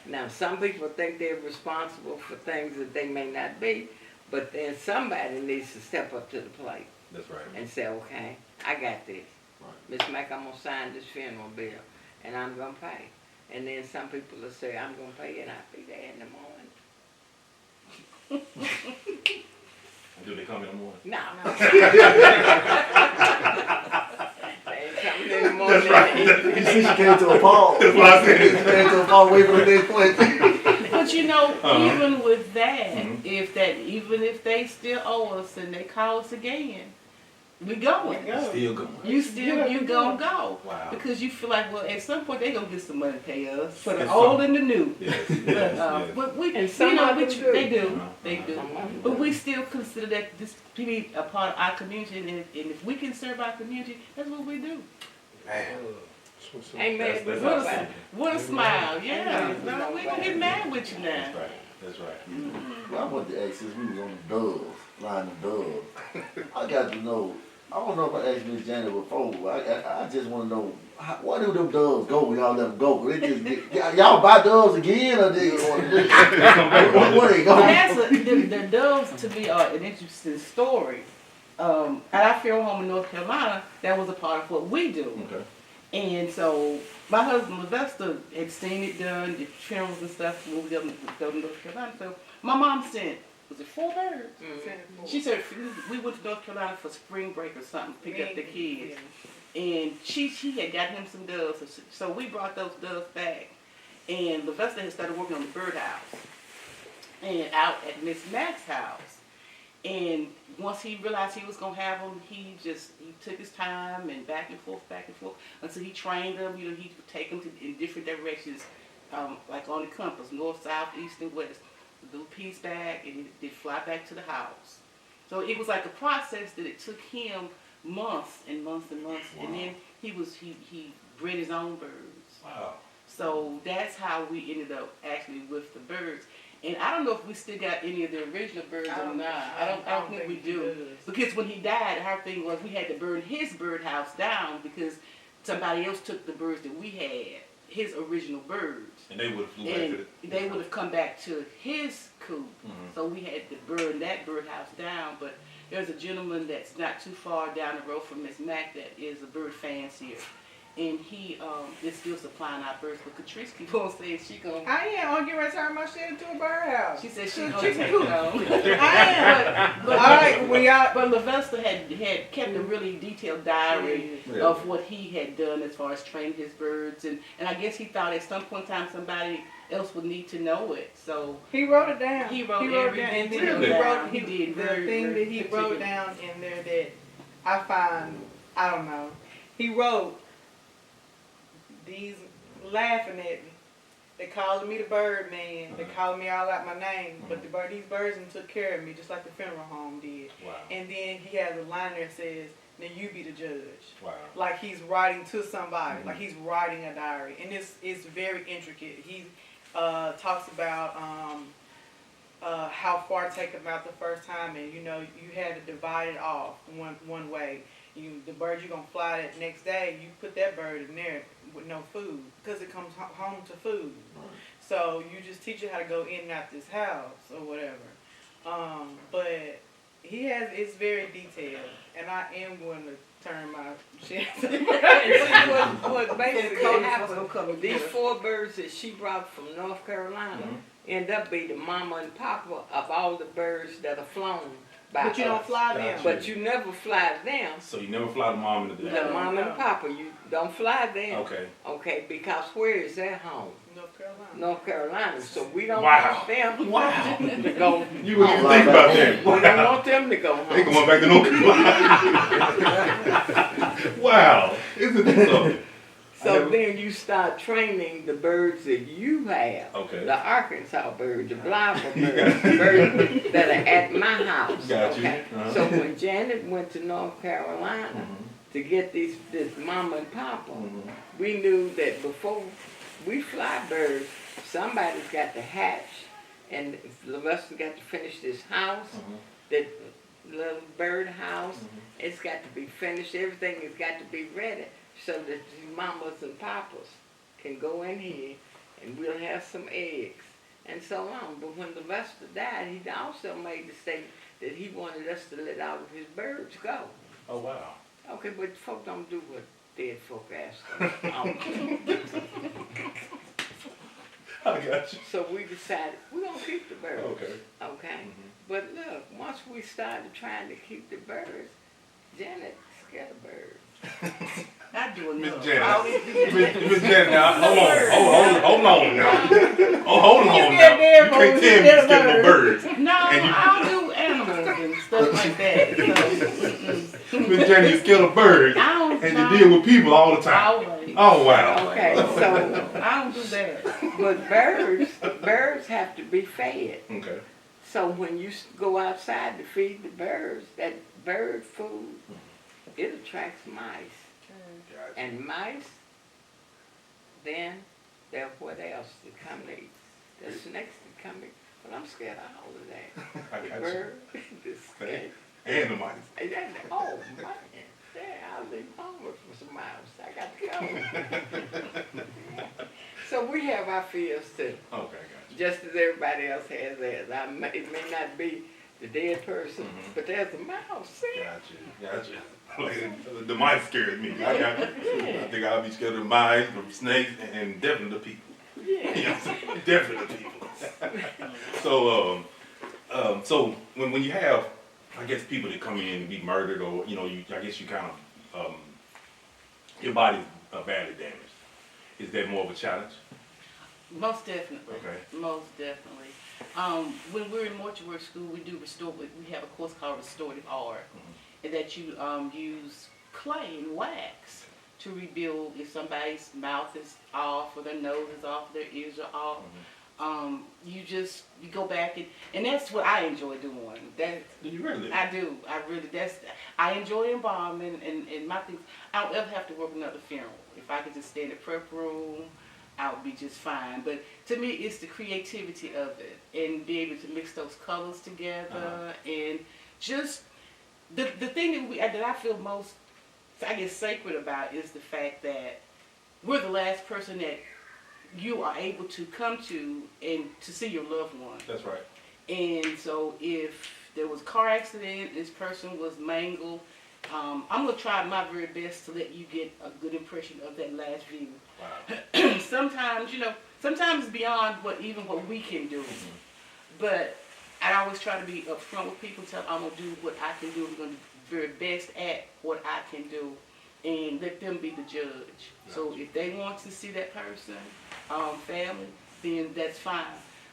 Now, some people think they're responsible for things that they may not be, but then somebody needs to step up to the plate. That's right. And say, okay, I got this. Miss Mac, I'm gonna sign this funeral bill, and I'm gonna pay. And then some people will say, I'm gonna pay, and I'll be there in the morning. Do they come in the morning? No. They ain't coming in the morning. That's right. You see, she came to a pause. That's what I said. She came to a pause, wait for the next point. But you know, even with that, even if they still owe us and they call us again, we going. Still going. You gonna go. Wow. Because you feel like, well, at some point they gonna get some money to pay us for the It's old some- and the new. Yes, But we, And some you know, of them do. they do. Some of them But do. we still consider that this be a part of our community, and if we can serve our community, that's what we do. Man. Amen. That's With awesome. a smile, yeah. Amen. No, we gonna get mad with you now. That's right. That's right. Well, I wanted to ask since we was on the doves, flying the doves. I got to know, I don't know if I asked Miss Janet before, but I just want to know, where do them doves go when y'all let them go? They just y'all buy doves again, or they, where they go? The doves to me are an interesting story. At our funeral home in North Carolina, that was a part of what we do. Okay. And so my husband Sylvester had seen it done, the funerals and stuff, when we go to North Carolina. So my mom sent, was it 4 birds? She said we went to North Carolina for spring break or something, pick up the kids. And she had got him some doves, so we brought those doves back. And Sylvester had started working on the birdhouse and out at Miss Mac's house. And once he realized he was gonna have them, he took his time and back and forth until he trained them. You know, he would take them in different directions, like on the compass, north, south, east, and west. Do a piece back, and they'd fly back to the house. So it was like a process that it took him months and months and months, and then he bred his own birds. Wow. So that's how we ended up actually with the birds. And I don't know if we still got any of the original birds or not. I don't think we do. Because when he died, our thing was we had to burn his birdhouse down because somebody else took the birds that we had, his original birds. And they would have flew back to the... They would have come back to his coop. So we had to burn that birdhouse down. But there's a gentleman that's not too far down the road from Miss Mac that is a bird fancier. And he is still supplying our birds. But Catrice keep on saying she gonna... I am. I'm getting ready to turn my shit into a birdhouse. She said she gonna take them. I am. All right, But Sylvester had kept a really detailed diary of what he had done as far as training his birds, and I guess he thought at some point in time somebody else would need to know it. So he wrote it down. He wrote it every down. detail He did the thing that he wrote down in there that I find, I don't know. He wrote these laughing at me. They calling me the bird man. They calling me all out my name. But these birds took care of me just like the funeral home did. Wow. And then he has a line there that says, now you be the judge. Wow. Like he's writing to somebody. Like he's writing a diary. And it's very intricate. He talks about how far to take them out the first time, and you know you had to divide it off one way. The bird you're gonna fly that next day, you put that bird in there with no food because it comes home to food. So you just teach it how to go in and out this house or whatever. But it's very detailed, and I am going to turn my shit. What basically happened, these 4 birds that she brought from North Carolina end up being the mama and papa of all the birds that are flown by But you don't fly them. But you never fly them. So you never fly the mom and the dad? The mama and papa, you don't fly them. Okay. Okay, because where is their home? North Carolina. North Carolina. So we don't Wow. want them Wow. to go. You wouldn't even think about that. We don't want them to go home. They going back to North Carolina. Wow. Isn't that something? So then you start training the birds that you have. Okay. The Arkansas birds, the Blythe birds, the birds that are at my house. Got you. Okay. So when Janet went to North Carolina to get this mama and papa, we knew that before we fly birds, somebody's got to hatch, and Sylvester got to finish this house, that little bird house. It's got to be finished. Everything has got to be ready, so that the mamas and papas can go in here and we'll have some eggs and so on. But when Sylvester died, he also made the statement that he wanted us to let all of his birds go. Oh, wow. Okay, but folk don't do what dead folk ask them. I got you. So we decided we're going to keep the birds. Okay. Okay? But look, once we started trying to keep the birds, Janet scared of birds. I do Miss enough. Janet. I always do that. Miss Janet, now, hold on now. Oh, hold on You now. scared You of can't birds, tell me you you scared scared of of birds. No, I don't do animals and stuff like that. So, Miss Janet, you scared of birds. I don't And know. you deal with people all the time. Always. Oh, wow. Okay, so, I don't do that. but birds have to be fed. Okay. So when you go outside to feed the birds, that bird food, it attracts mice. And mice, then they're what else to come to eat? The snakes to come eat. But I'm scared of all of that. I The got you. bird, the snake. And the mice. Oh, man. Yeah, I'll leave home for some miles. I got to go. So we have our fears too. Okay, got you. Just as everybody else has theirs. It may not be the dead person, but there's a mouse. See? Got you. Like, the mice scared me. I got you. I think I'll be scared of the mice, the snakes, and definitely the people. Yeah. You know what I'm saying? Definitely the people. So when you have, I guess, people that come in and be murdered, or I guess you kind of your body's badly damaged. Is that more of a challenge? Most definitely. Okay. Most definitely. When we're in mortuary school, we have a course called Restorative Art, and that you use clay and wax to rebuild if somebody's mouth is off, or their nose is off, or their ears are off. You go back and that's what I enjoy doing. Do you really? I do. I enjoy embalming and my things. I don't ever have to work another funeral. If I could just stay in the prep room, I would be just fine. But to me, it's the creativity of it and be able to mix those colors together and just the thing that I feel most, I guess, sacred about is the fact that we're the last person that you are able to come to and to see your loved one. That's right. And so if there was a car accident, this person was mangled, I'm going to try my very best to let you get a good impression of that last view. Wow. Sometimes it's beyond what we can do. But I always try to be upfront with people, tell them I'm going to do what I can do. I'm going to do the very best at what I can do and let them be the judge. So if they want to see that person, family, then that's fine.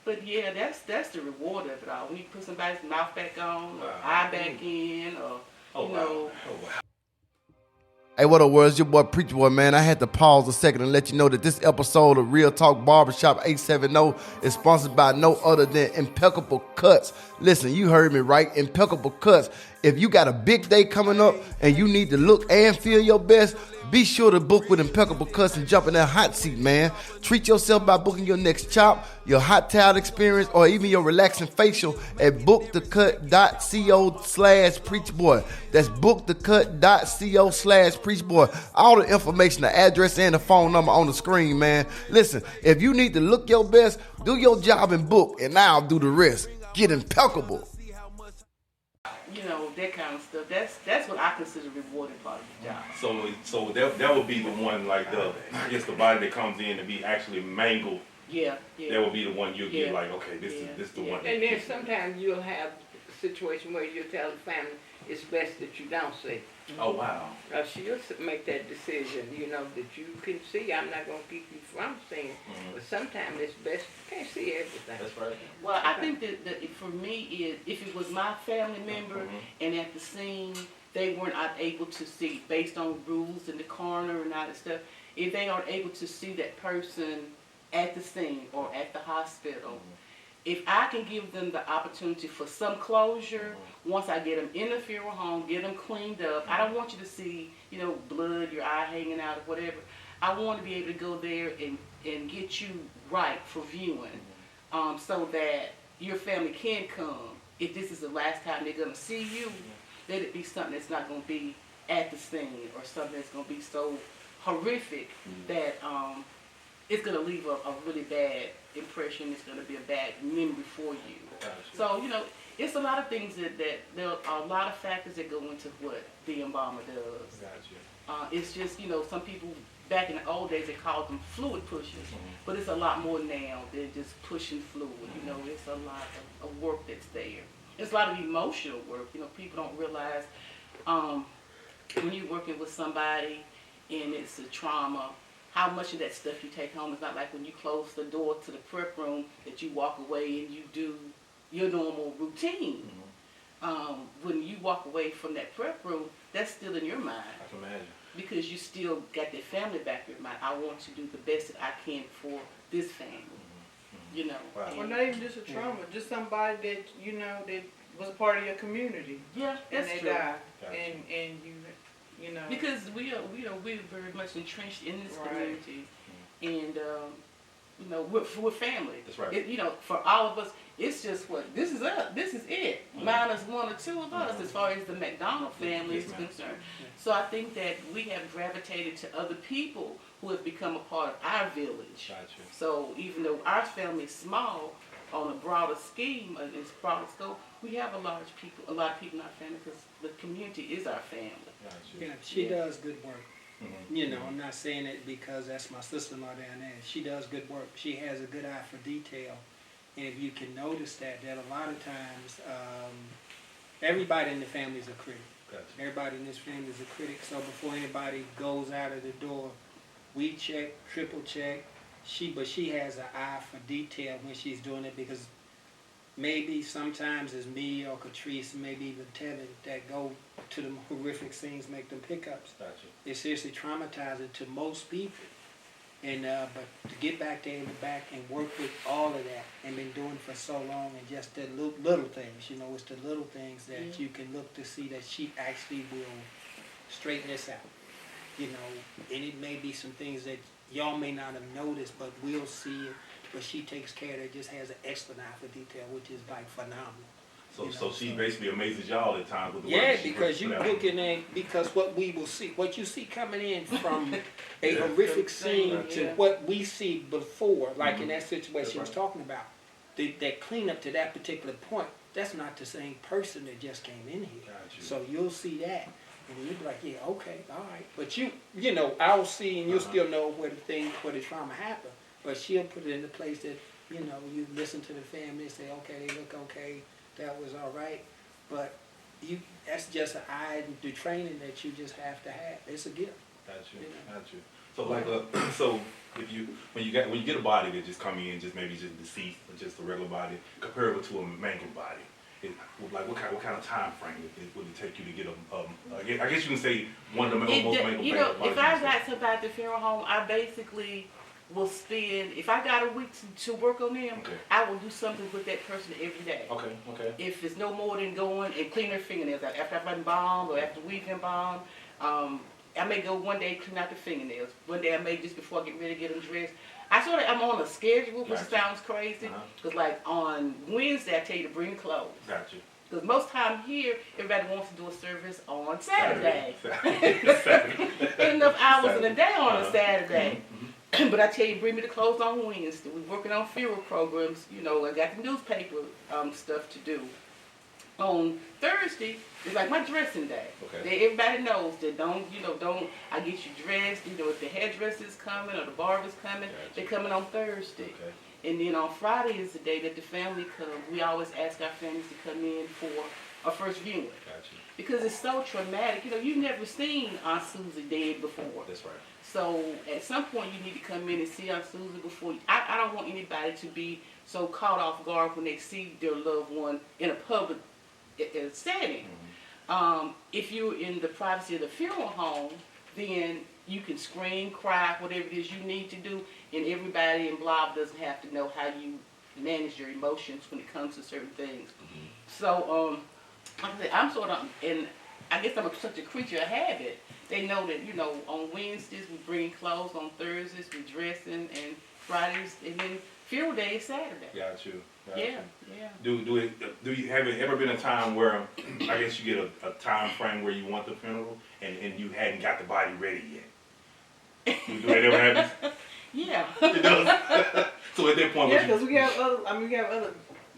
But yeah, that's the reward of it all. When you put somebody's mouth back on, or eye back in, or Wow. Hey, what up, world? It's your boy Preacher Boy, man. I had to pause a second and let you know that this episode of Real Talk Barbershop 870 is sponsored by no other than Impeccable Cuts. Listen, you heard me right. Impeccable Cuts If you got a big day coming up and you need to look and feel your best, be sure to book with Impeccable Cuts and jump in that hot seat, man. Treat yourself by booking your next chop, your hot towel experience, or even your relaxing facial at bookthecut.co/preachboy. That's bookthecut.co/preachboy. All the information, the address, and the phone number on the screen, man. Listen, if you need to look your best, do your job and book, and I'll do the rest. Get impeccable. You know, that kind of stuff. That's what I consider rewarding part of the job. So that would be the one, like I guess the body that comes in to be actually mangled. Yeah. That would be the one you'll get like, okay, this is the one. And then sometimes you'll have a situation where you'll tell the family it's best that you don't see. Oh wow. She'll make that decision, you know, that you can see. I'm not going to keep you from seeing, but sometimes it's best you can't see everything. That's right. Well, I think that for me, if it was my family member and at the scene they weren't able to see based on rules in the coroner and all that stuff, if they aren't able to see that person at the scene or at the hospital, if I can give them the opportunity for some closure, once I get them in the funeral home, get them cleaned up, I don't want you to see, you know, blood, your eye hanging out or whatever. I want to be able to go there and get you right for viewing, so that your family can come. If this is the last time they're going to see you, let it be something that's not going to be at the scene or something that's going to be so horrific that it's going to leave a really bad impression. It's going to be a bad memory for you. Gotcha. So, you know, it's a lot of things that there are a lot of factors that go into what the embalmer does. Gotcha. It's just, you know, some people back in the old days they called them fluid pushers, but it's a lot more now than just pushing fluid. You know, it's a lot of work that's there. It's a lot of emotional work. You know, people don't realize when you're working with somebody and it's a trauma, how much of that stuff you take home. It's not like when you close the door to the prep room that you walk away and you do your normal routine. When you walk away from that prep room, that's still in your mind. I can imagine. Because you still got that family back in your mind. I want to do the best that I can for this family. You know. Wow. Well, not even just a trauma, just somebody that you know that was a part of your community. Yeah, that's and true. they died, Gotcha. and you know. Because we're very much entrenched in this community, and you know, we're family. That's right. You know, for all of us, it's just this is us. This is it. Minus one or two of us, as far as the McDonald family is concerned. So I think that we have gravitated to other people who have become a part of our village. Gotcha. So even though our family is small, on a broader scheme, its broader scope, we have a lot of people in our family because the community is our family. Gotcha. Yeah, she does good work. You know, I'm not saying it because that's my sister-in-law down there. She does good work. She has a good eye for detail. And if you can notice that a lot of times, everybody in the family is a critic. Gotcha. Everybody in this family is a critic. So before anybody goes out of the door, we check, triple check. But she has an eye for detail when she's doing it, because maybe sometimes it's me or Catrice, maybe even Tevin, that go to the horrific scenes, make them pickups. Gotcha. It's seriously traumatizing to most people. And but to get back there in the back and work with all of that and been doing for so long, and just the little things, you know, it's the little things that you can look to see that she actually will straighten this out. You know, and it may be some things that y'all may not have noticed, but we'll see it. But she takes care of it, just has an excellent eye for detail, which is like phenomenal. So she basically amazes y'all at times with the yeah, work. because you looking at, because what we will see, what you see coming in from a horrific scene to what we see before, like in that situation she was talking about, that cleanup to that particular point, that's not the same person that just came in here. Gotcha. So you'll see that, and you'll be like, yeah, okay, all right. But you know, I'll see, and you'll still know where the trauma happened. But she'll put it in the place that, you know, you listen to the family and say, okay, they look okay. That was all right, but that's just an eye, the training that you just have to have. It's a gift. Got you. So like, so if when you get a body that just come in, just maybe just deceased, or just a regular body, comparable to a mangled body, like what kind of time frame would it take you to get I guess you can say one of the most mangled bodies? You know, if I got somebody at the funeral home, I basically will spend, if I got a week to work on them, Okay. I will do something with that person every day. Okay, okay. If it's no more than going and clean their fingernails, like after I've been bombed or after we've been bombed, I may go one day clean out the fingernails. One day I may just before I get ready to get them dressed. I'm on a schedule, which Gotcha. sounds crazy, because like on Wednesday I tell you to bring clothes. Got you. Because most time here, everybody wants to do a service on Saturday. Saturday. Ain't enough hours in the day on a Uh-huh. Saturday. But I tell you, bring me the clothes on Wednesday. We're working on funeral programs. You know, I got the newspaper stuff to do. On Thursday, it's like my dressing day. Okay. Everybody knows that I get you dressed. You know, if the hairdresser's coming or the barber's coming, Gotcha. they're coming on Thursday. Okay. And then on Friday is the day that the family comes. We always ask our families to come in for a first viewing. Got you. Because it's so traumatic. You know, you've never seen Aunt Susie dead before. That's right. So at some point you need to come in and see Aunt Susie before. I don't want anybody to be so caught off guard when they see their loved one in a public setting. If you're in the privacy of the funeral home, then you can scream, cry, whatever it is you need to do, and everybody involved doesn't have to know how you manage your emotions when it comes to certain things. So I'm sort of, and I guess I'm such a creature of habit. They know that, you know, on Wednesdays we bring clothes, on Thursdays we dressing, and Fridays, and then funeral day is Saturday. Got you. Got Yeah, you. yeah. Do you have it ever been a time where I guess you get a time frame where you want the funeral and you hadn't got the body ready yet? Do that ever happen? Yeah. It does. So at that point, Yeah, because we have other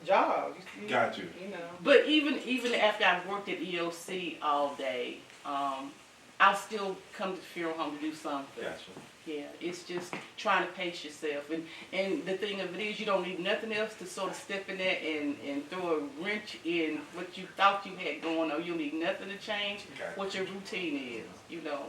jobs. Got you. You know. But even after I've worked at EOC all day, I'll still come to the funeral home to do something. Got you. Yeah, it's just trying to pace yourself. And the thing of it is, you don't need nothing else to sort of step in there and throw a wrench in what you thought you had going on. You don't need nothing to change what your routine is, you know.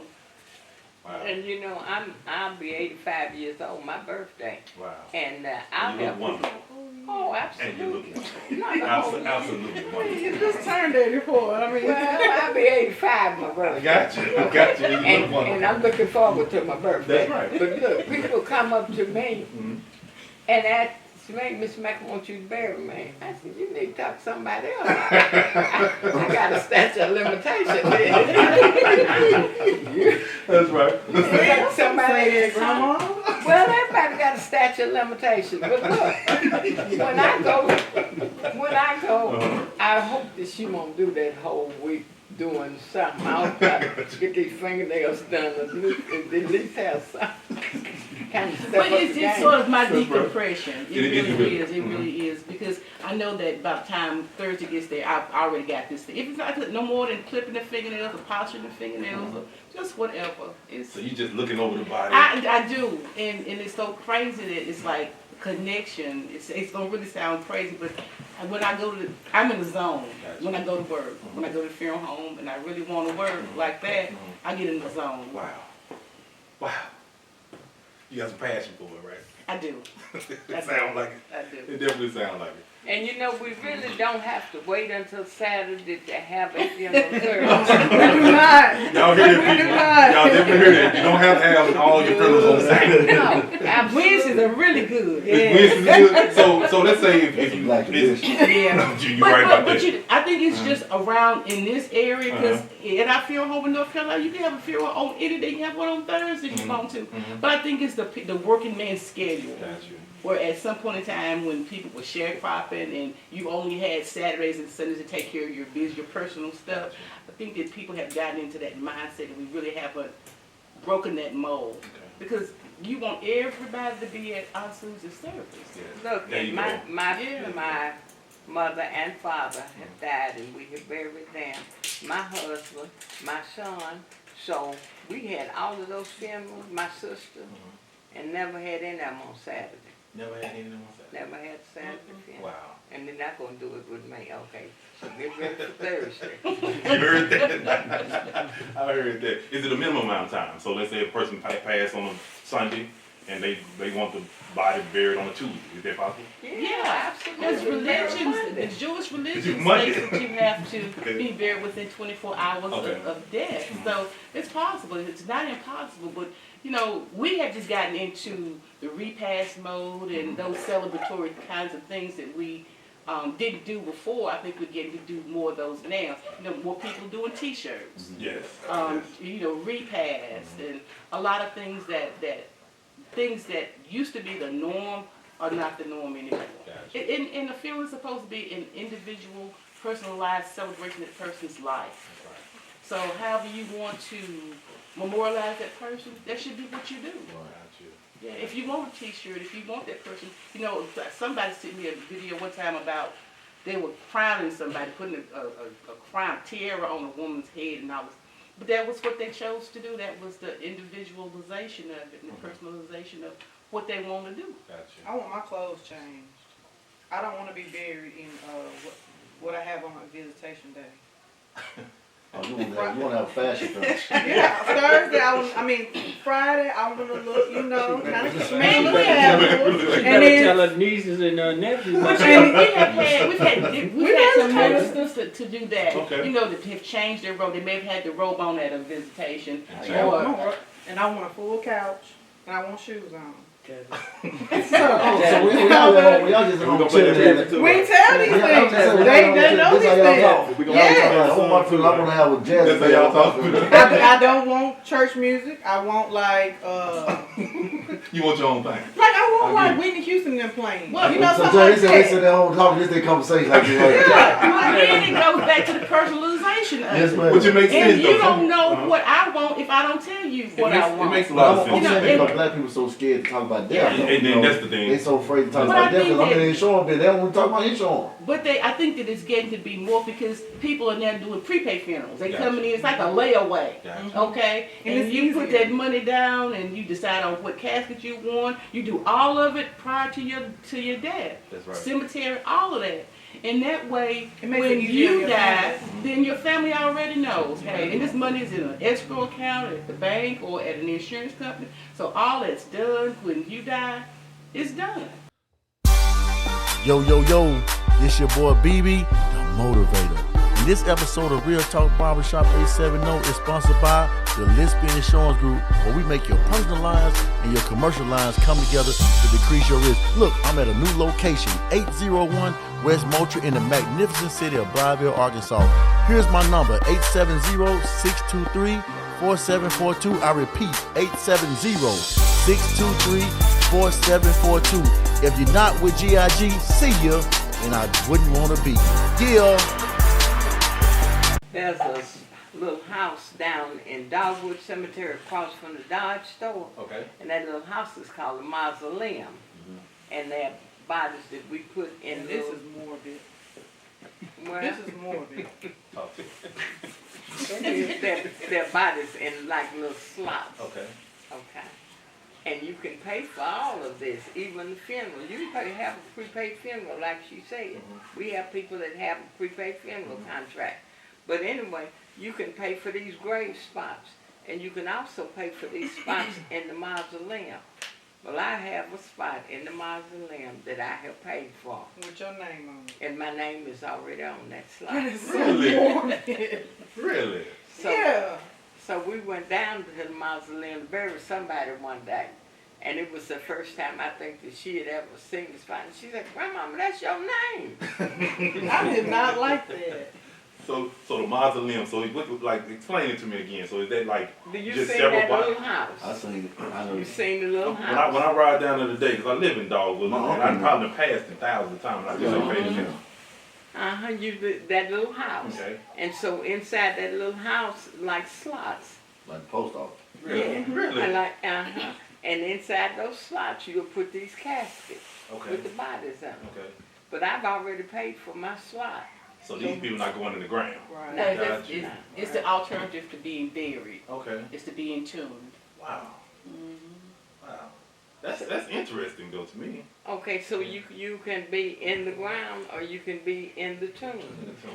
Wow. And you know, I'll be 85 years old, my birthday. Wow. And And I'll you look have wonderful. Oh, And you look absolutely. wonderful. Absolutely wonderful. You just turned 84. I mean, Well, I'll be 85 my birthday. Got you. Got you. You look And wonderful. I'm looking forward to my birthday. That's right. But look, people come up to me and ask me, Miss Mack, want you to bury me. I said, you need to talk to somebody else. I got a statute of limitation. That's right. Somebody else. Grandma? Well, everybody got a statute of limitations. But look, when I go, I hope that she won't do that whole week doing something. I'll try to get these fingernails done, at least have something. Kind of step But up it's the just game. sort of my decompression. It It really is. is. It really is. Because I know that by the time Thursday gets there, I've already got this thing. If it's not no more than clipping the fingernails or polishing the fingernails or just whatever. So you just looking over the body. I do. And it's so crazy that it's like connection. It's going to really sound crazy, but when I go I'm in the zone. When I go to work. When I go to the funeral home and I really want to work like that, I get in the zone. Wow. Wow. You got some passion for it, right? I do. It sounds like it. I do. It definitely sounds like it. And you know, we really don't have to wait until Saturday to have a funeral service. Y'all hear that, people? Y'all definitely hear that. You don't have to have all your funerals on Saturday. No, Wednesdays are really good. Wednesdays are good. So let's say if you Like Yeah. you right about but that. I think it's just around in this area because at our funeral home in North Carolina, you can have a funeral on any day. You can have one on Thursday if you want to. But I think it's the working man's schedule. Got you. Where at some point in time when people were sharecropping and you only had Saturdays and Sundays to take care of your business, your personal stuff, I think that people have gotten into that mindset and we really haven't broken that mold. Okay. Because you want everybody to be at Aunt Susie's service. Yeah. look, There you my go. my mother and father have died and we have buried them. My husband, my son, so we had all of those funerals, my sister, and never had any of them on Saturday. Never had any of them on Saturday. Never had Saturday funeral. Wow. And they're not gonna do it with me, okay? So get ready for Thursday. You heard that? I heard that. Is it a minimum amount of time? So let's say a person passed on a Sunday, and they want the body buried on a Tuesday. Is that possible? Yeah, there's religions, the Jewish religion Monday. states that you have to be buried within 24 hours Okay. of death. So it's possible. It's not impossible, but you know, we have just gotten into the repast mode and those celebratory kinds of things that we didn't do before. I think we're getting to do more of those now. You know, more people doing T-shirts. Yes. You know, repast and a lot of things that things that used to be the norm are not the norm anymore. Gotcha. And the funeral is supposed to be an individual, personalized celebration of the person's life. So however you want to memorialize that person, that should be what you do. Yeah, if you want a T-shirt, if you want that person, you know, somebody sent me a video one time about they were crowning somebody, putting a crown tiara on a woman's head, and but that was what they chose to do. That was the individualization of it and the personalization of what they want to do. Gotcha. I want my clothes changed. I don't want to be buried in what I have on my visitation day. Oh, you want to have a fashion finish. Yeah, Thursday, Friday, I want to look, you know, kind of smell the animals. You better tell her nieces and nephews. We've had some ministers to do that. Okay. You know, that have changed their robe. They may have had the robe on at a visitation. And I want a full couch, and I want shoes on. So we y'all just on chilling. We tell these things. They know these things. Yeah. I want to have a jazz. That's how y'all talk. I don't want church music. I want You want your own thing. I want like Whitney Houston them playing. Well, you know, Sometimes something like they sit there home talking this conversation like this. Again, it goes back to the personalization of Yes, it. ma'am. Which it makes sense. And you don't know what I want if I don't tell you what I want. It makes a lot of I'm sense. saying because black people so scared to talk about death. And then that's the thing. They so afraid to talk But about I death think because I'm in that- the insurance business. They don't want to talk about insurance. But I think that it's getting to be more because people are now doing prepaid funerals. They Gotcha. coming in, it's like a layaway. Gotcha. Okay? And And it's you put easier. that money down and you decide on what casket you want. You do all of it prior to your death. That's right. Cemetery, all of that. And that way, It makes when it easier on you your die, family. then your family already knows, hey, and this money is in an escrow account at the bank or at an insurance company. So all that's done when you die is done. Yo, this your boy Bebe, the motivator. And this episode of Real Talk Barbershop 870 is sponsored by Gillespie Insurance Group, where we make your personal lines and your commercial lines come together to decrease your risk. Look, I'm at a new location, 801 West Moultrie in the magnificent city of Blytheville, Arkansas. Here's my number, 870-623-4742. I repeat, 870-623-4742. If you're not with GIG, see ya, and I wouldn't want to be. Yeah. There's a little house down in Dogwood Cemetery across from the Dodge store. Okay. And that little house is called a mausoleum. And they're bodies that we put in And this little, is morbid. well, This is morbid. Talk to you. their bodies in like little slots. Okay. Okay. And you can pay for all of this, even the funeral. You can have a prepaid funeral, like she said. We have people that have a prepaid funeral contract. But anyway, you can pay for these grave spots. And you can also pay for these spots in the mausoleum. Well, I have a spot in the mausoleum that I have paid for. With your name on it. And my name is already on that slot. That is so Really? morbid. Really? So, Yeah. So we went down to the mausoleum to bury somebody one day. And it was the first time I think that she had ever seen the spot. And she said, Grandmama, that's your name. I did not like that. So the mausoleum. So explain it to me again. So is that like Do you just seen several that bodies? little house? I seen it. I know. You seen the little When house? I ride down there today, because I live in Dogwood, No, and I've probably passed it thousands of times. I just ain't paid attention. That little house. Okay. And so inside that little house, like slots. Like the post office. Really? Yeah. Really? And inside those slots, you'll put these caskets Okay. with the bodies in them. Okay. But I've already paid for my slot. So these people not going in the ground. Right. No, Gotcha. it's the alternative to being buried. Okay. It's to be entombed. Wow. Wow. That's interesting though to me. Okay, so you can be in the ground or you can be in the tomb.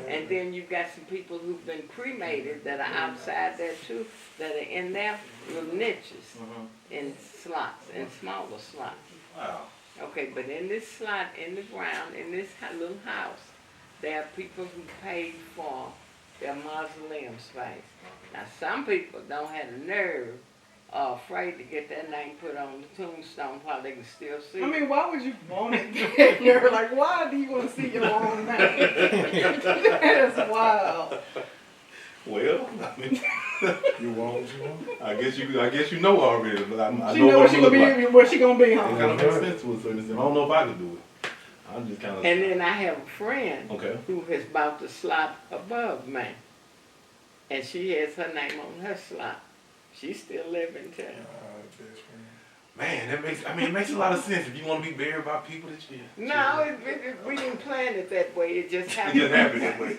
And then you've got some people who've been cremated that are outside there too, that are in their little niches, in slots, in smaller slots. Wow. Okay, but in this slot, in the ground, in this little house, there are people who paid for their mausoleum space. Now, some people don't have the nerve or afraid to get their name put on the tombstone while they can still see. I mean, why would you want to get there? Like, why do you want to see your own name? That is wild. Well, I mean, you want. I guess you know already. But I She know know what where she gonna be. Where she gonna be, It huh? kind of makes sense to a certain extent. I don't know if I could do it. I'm just kind of. And then I have a friend Okay. who has bought the slot above me. And she has her name on her slot. She's still living too. Man, it makes a lot of sense if you want to be buried by people that you. No, we didn't plan it that way. It just happened. It just happened that way.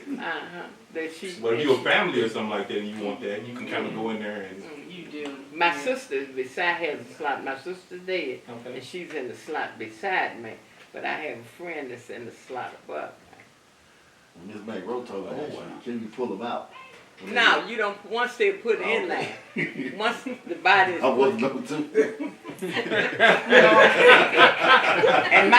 That she. But if you're a family or something like that and you want that, you can kind of go in there and. You do. My sister beside has a slot. My sister's dead, Okay. and she's in the slot beside me. But I have a friend that's in the slot above me. Miss McRoe told me, can you pull them out? No, you don't. Once they're put in there, once the body is I put. wasn't number two. And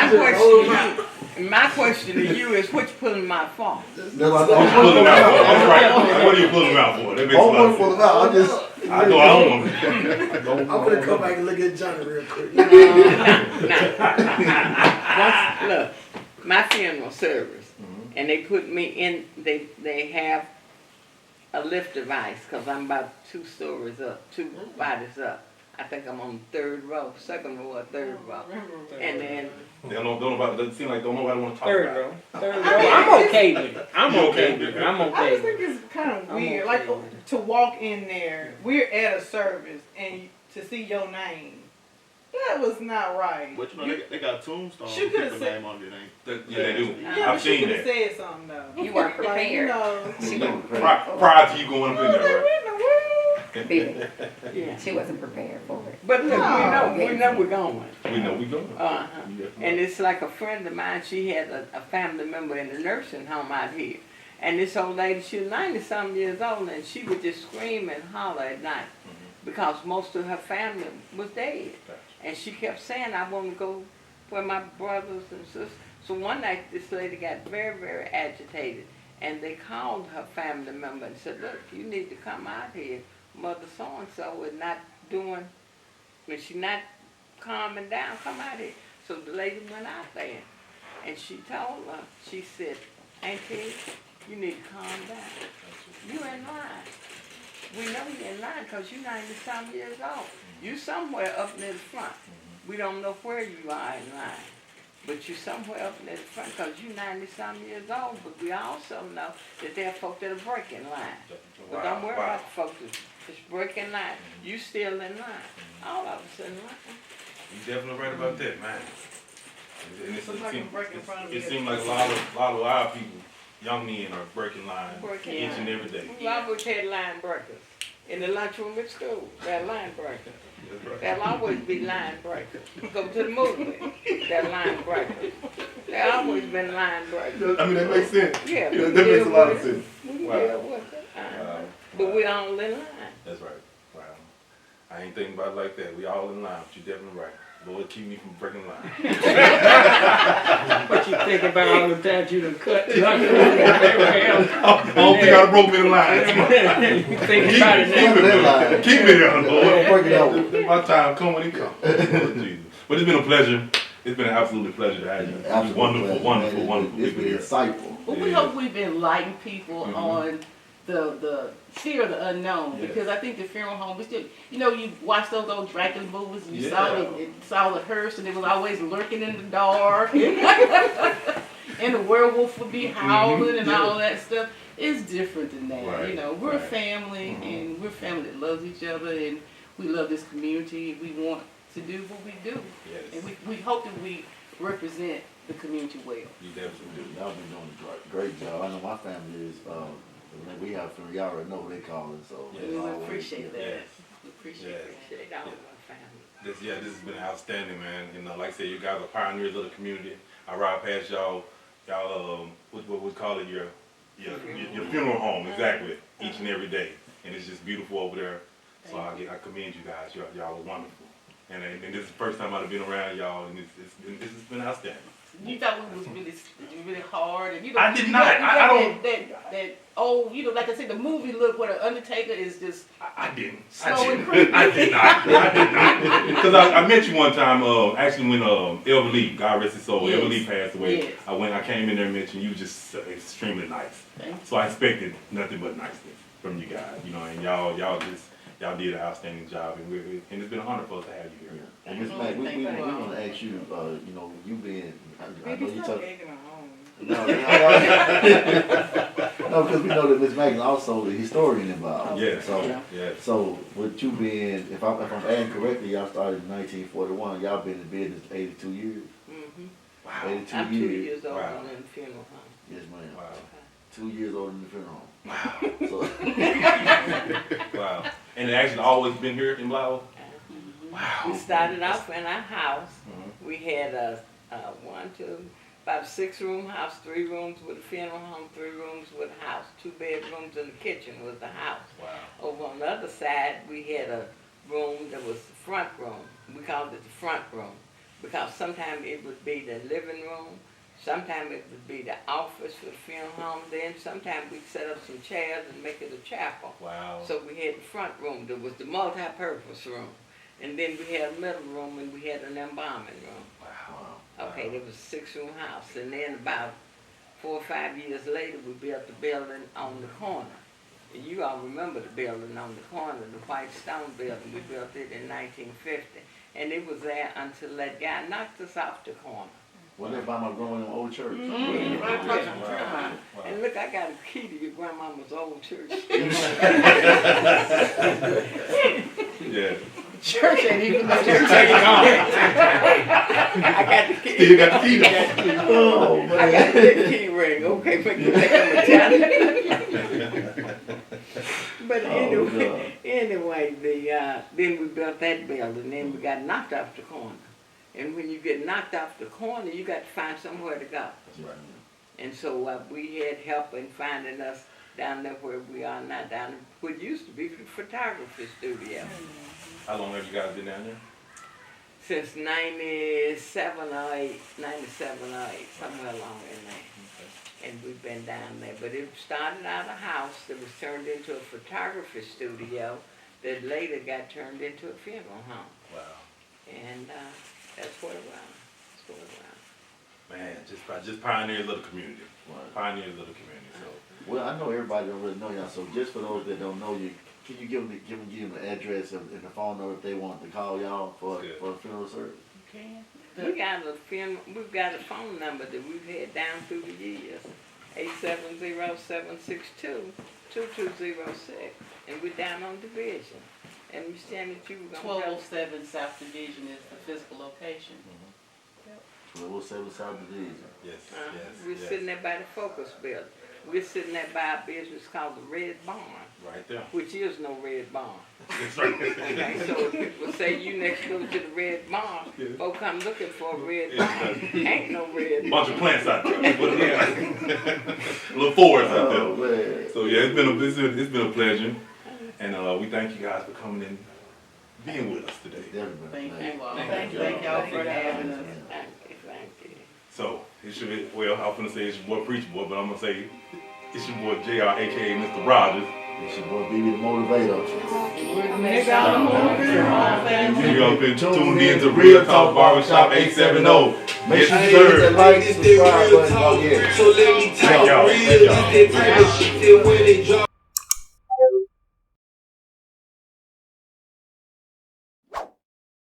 my question to you is, which pulling them out for? That's Pull them out. That's right. What are you pulling them out for? That makes a lot of pull sense. them out. I just. I know I don't want I'm gonna come back and look at Johnny real quick. Look, my funeral service, and they put me in. They have a lift device because I'm about 2 stories up, 2 bodies up. I think I'm on the 3rd row, 2nd row or 3rd row, and then. They don't doesn't seem like nobody want to talk about it. Third row. I'm okay with it. I'm okay with it. I'm I okay just with think it. it's kind of I'm weird, okay like with it. to walk in there. We're at a service and to see your name. That was not right. But you know, they got tombstones She with could've the said- name on their name. Yeah, they do. Yeah, I've but she seen could have that. said something though. You weren't Like, you prepared. know. Prior to you going up in there, right? What in the world? Bebe. Yeah. She wasn't prepared for it. But look, No. we know we're going. We know we going. And it's like a friend of mine, she had a family member in the nursing home out here. And this old lady, she was 90-something years old, and she would just scream and holler at night because most of her family was dead. And she kept saying, I want to go where my brothers and sisters. So one night, this lady got very, very agitated. And they called her family member and said, look, you need to come out here. Mother so-and-so is not doing, when she's not calming down, come out here. So the lady went out there, and she told her, she said, Auntie, you need to calm down. You in line. We know you're in line because you're 90-some years old. You somewhere up near the front. We don't know where you are in line. But you're somewhere up near the front because you're 90-some years old. But we also know that there are folks that are breaking line. But don't worry about the folks that's breaking line. You still in line. All of us in line. You're definitely right about that, man. And it seems like a lot of our people, young men, are breaking line each and every day. We always had line breakers. In the lunchroom at school, they're line breakers. There'll always be line breakers. Go to the movie, they're line breakers. There's always been line breakers. I mean, that makes sense. Yeah, that makes a lot of sense. We can Wow. deal with it. But we all in line. That's right. Wow. I ain't thinking about it like that. We all in line, but you're definitely right. Lord, keep me from breaking line. What you think about all the times you done cut? You I don't think I broke me in line. think about it now. Keep me there, Lord. Break it over. My time come when it comes. Lord Jesus. But it's been a pleasure. It's been an absolute pleasure to have you. It's wonderful, wonderful, wonderful. It's been insightful. Well, we hope we've enlightened people on the fear of the unknown, because I think the funeral home is still, you watch those old Dracula movies and you saw the hearse and it was always lurking in the dark and the werewolf would be howling and all that stuff. It's different than that. Right. We're a family and we're a family that loves each other and we love this community. We want to do what we do. Yes. And we hope that we represent the community well. You definitely do. Y'all been doing a great job. I know my family is, when we have funeral, y'all already know what they call it, so. Yes. it's We always- appreciate that. Yes. Appreciate all my family. This has been outstanding, man. You know, like I said, you guys are pioneers of the community. I ride past y'all, what we call it, your funeral home, exactly, each and every day, and it's just beautiful over there. So I commend you guys. Y'all are wonderful, and this is the first time I've been around y'all, and this has been outstanding. You thought we was really hard, and I did not. I don't. That old, like I said, the movie look where the Undertaker is just. I didn't. Slow and creepy. I did not. Because I met you one time. Actually, when Elva Lee, God rest his soul, Elva Lee passed away. Yes. I came in there and met you. You were just extremely nice. So I expected nothing but niceness from you guys. And y'all did an outstanding job, and it's been an honor for us to have you here. And Ms. Mack, we want to ask you, you being, I know you talk. No, because we know that Ms. Mack is also the historian involved. Yes. So with you being, if I'm adding correctly, y'all started in 1941. Y'all been in business 82 years. Mm-hmm. Wow. 82 I'm 2 years. years older than the funeral home. Yes, ma'am. Wow. 2 years older than the funeral home. Wow. Wow. And it actually always been here in Blau? Wow. We started off in our house. Mm-hmm. We had about a 6-room house, 3 rooms with a funeral home, 3 rooms with a house, 2 bedrooms, and the kitchen was the house. Wow. Over on the other side, we had a room that was the front room. We called it the front room because sometimes it would be the living room, sometimes it would be the office for the funeral home, then sometimes we'd set up some chairs and make it a chapel. Wow. So we had the front room that was the multi-purpose room. And then we had a middle room and we had an embalming room. Wow. Okay, there was a 6-room house. And then about 4 or 5 years later, we built the building on the corner. And you all remember the building on the corner, the white stone building. We built it in 1950. And it was there until that guy knocked us off the corner. Wasn't that by my growing old church? Mm-hmm. Wow. And look, I got a key to your grandmama's old church. Yeah. Church ain't even the church. I got the key. You got the key. Oh, man. I got the key ring. Okay, but you think I'm Italian. But anyway, then we built that building. Then we got knocked off the corner. And when you get knocked off the corner, you got to find somewhere to go. That's right. And so we had help in finding us down there where we are now, down in what used to be the photography studio. How long have you guys been down there? Since 97 or 8, somewhere along in there. Okay. And we've been down there. But it started out a house that was turned into a photography studio that later got turned into a funeral home. Wow. And that's what it was. Man, just pioneers of the community. Right. Pioneers of the community. So. Well, I know everybody don't really know y'all, so just for those that don't know you, can you give them the address and the phone number if they want to call y'all for a funeral service? Okay. We've got a phone number that we've had down through the years, 870-762-2206, and we're down on Division. And we stand that you were going to 1207 South Division is the physical location. 1207 South Division. Yes, We're sitting there by the Focus building. We're sitting there by a business called the Red Barn. Right there. Which is no Red Barn. That's right. Okay, so if people say you next door to the Red Barn, folks come looking for a Red Barn. Ain't no Red Barn. Bunch of plants out there. Little forest out there. Man. So yeah, it's been a pleasure. And we thank you guys for coming in, being with us today. Thank you all. Thank y'all for having us. Thank you. So it should be, well, I was gonna say it's your boy Preacher Boy, but I'm gonna say it's your boy JR, aka Mr. Rogers. It's your boy Bebe the Motivator. You've been tuned in to Real Talk Barbershop 870. Make sure you Yes, hit sir. that like, subscribe button. Oh, yeah. So let me talk Thank y'all. real. This that type of shit that when it drop.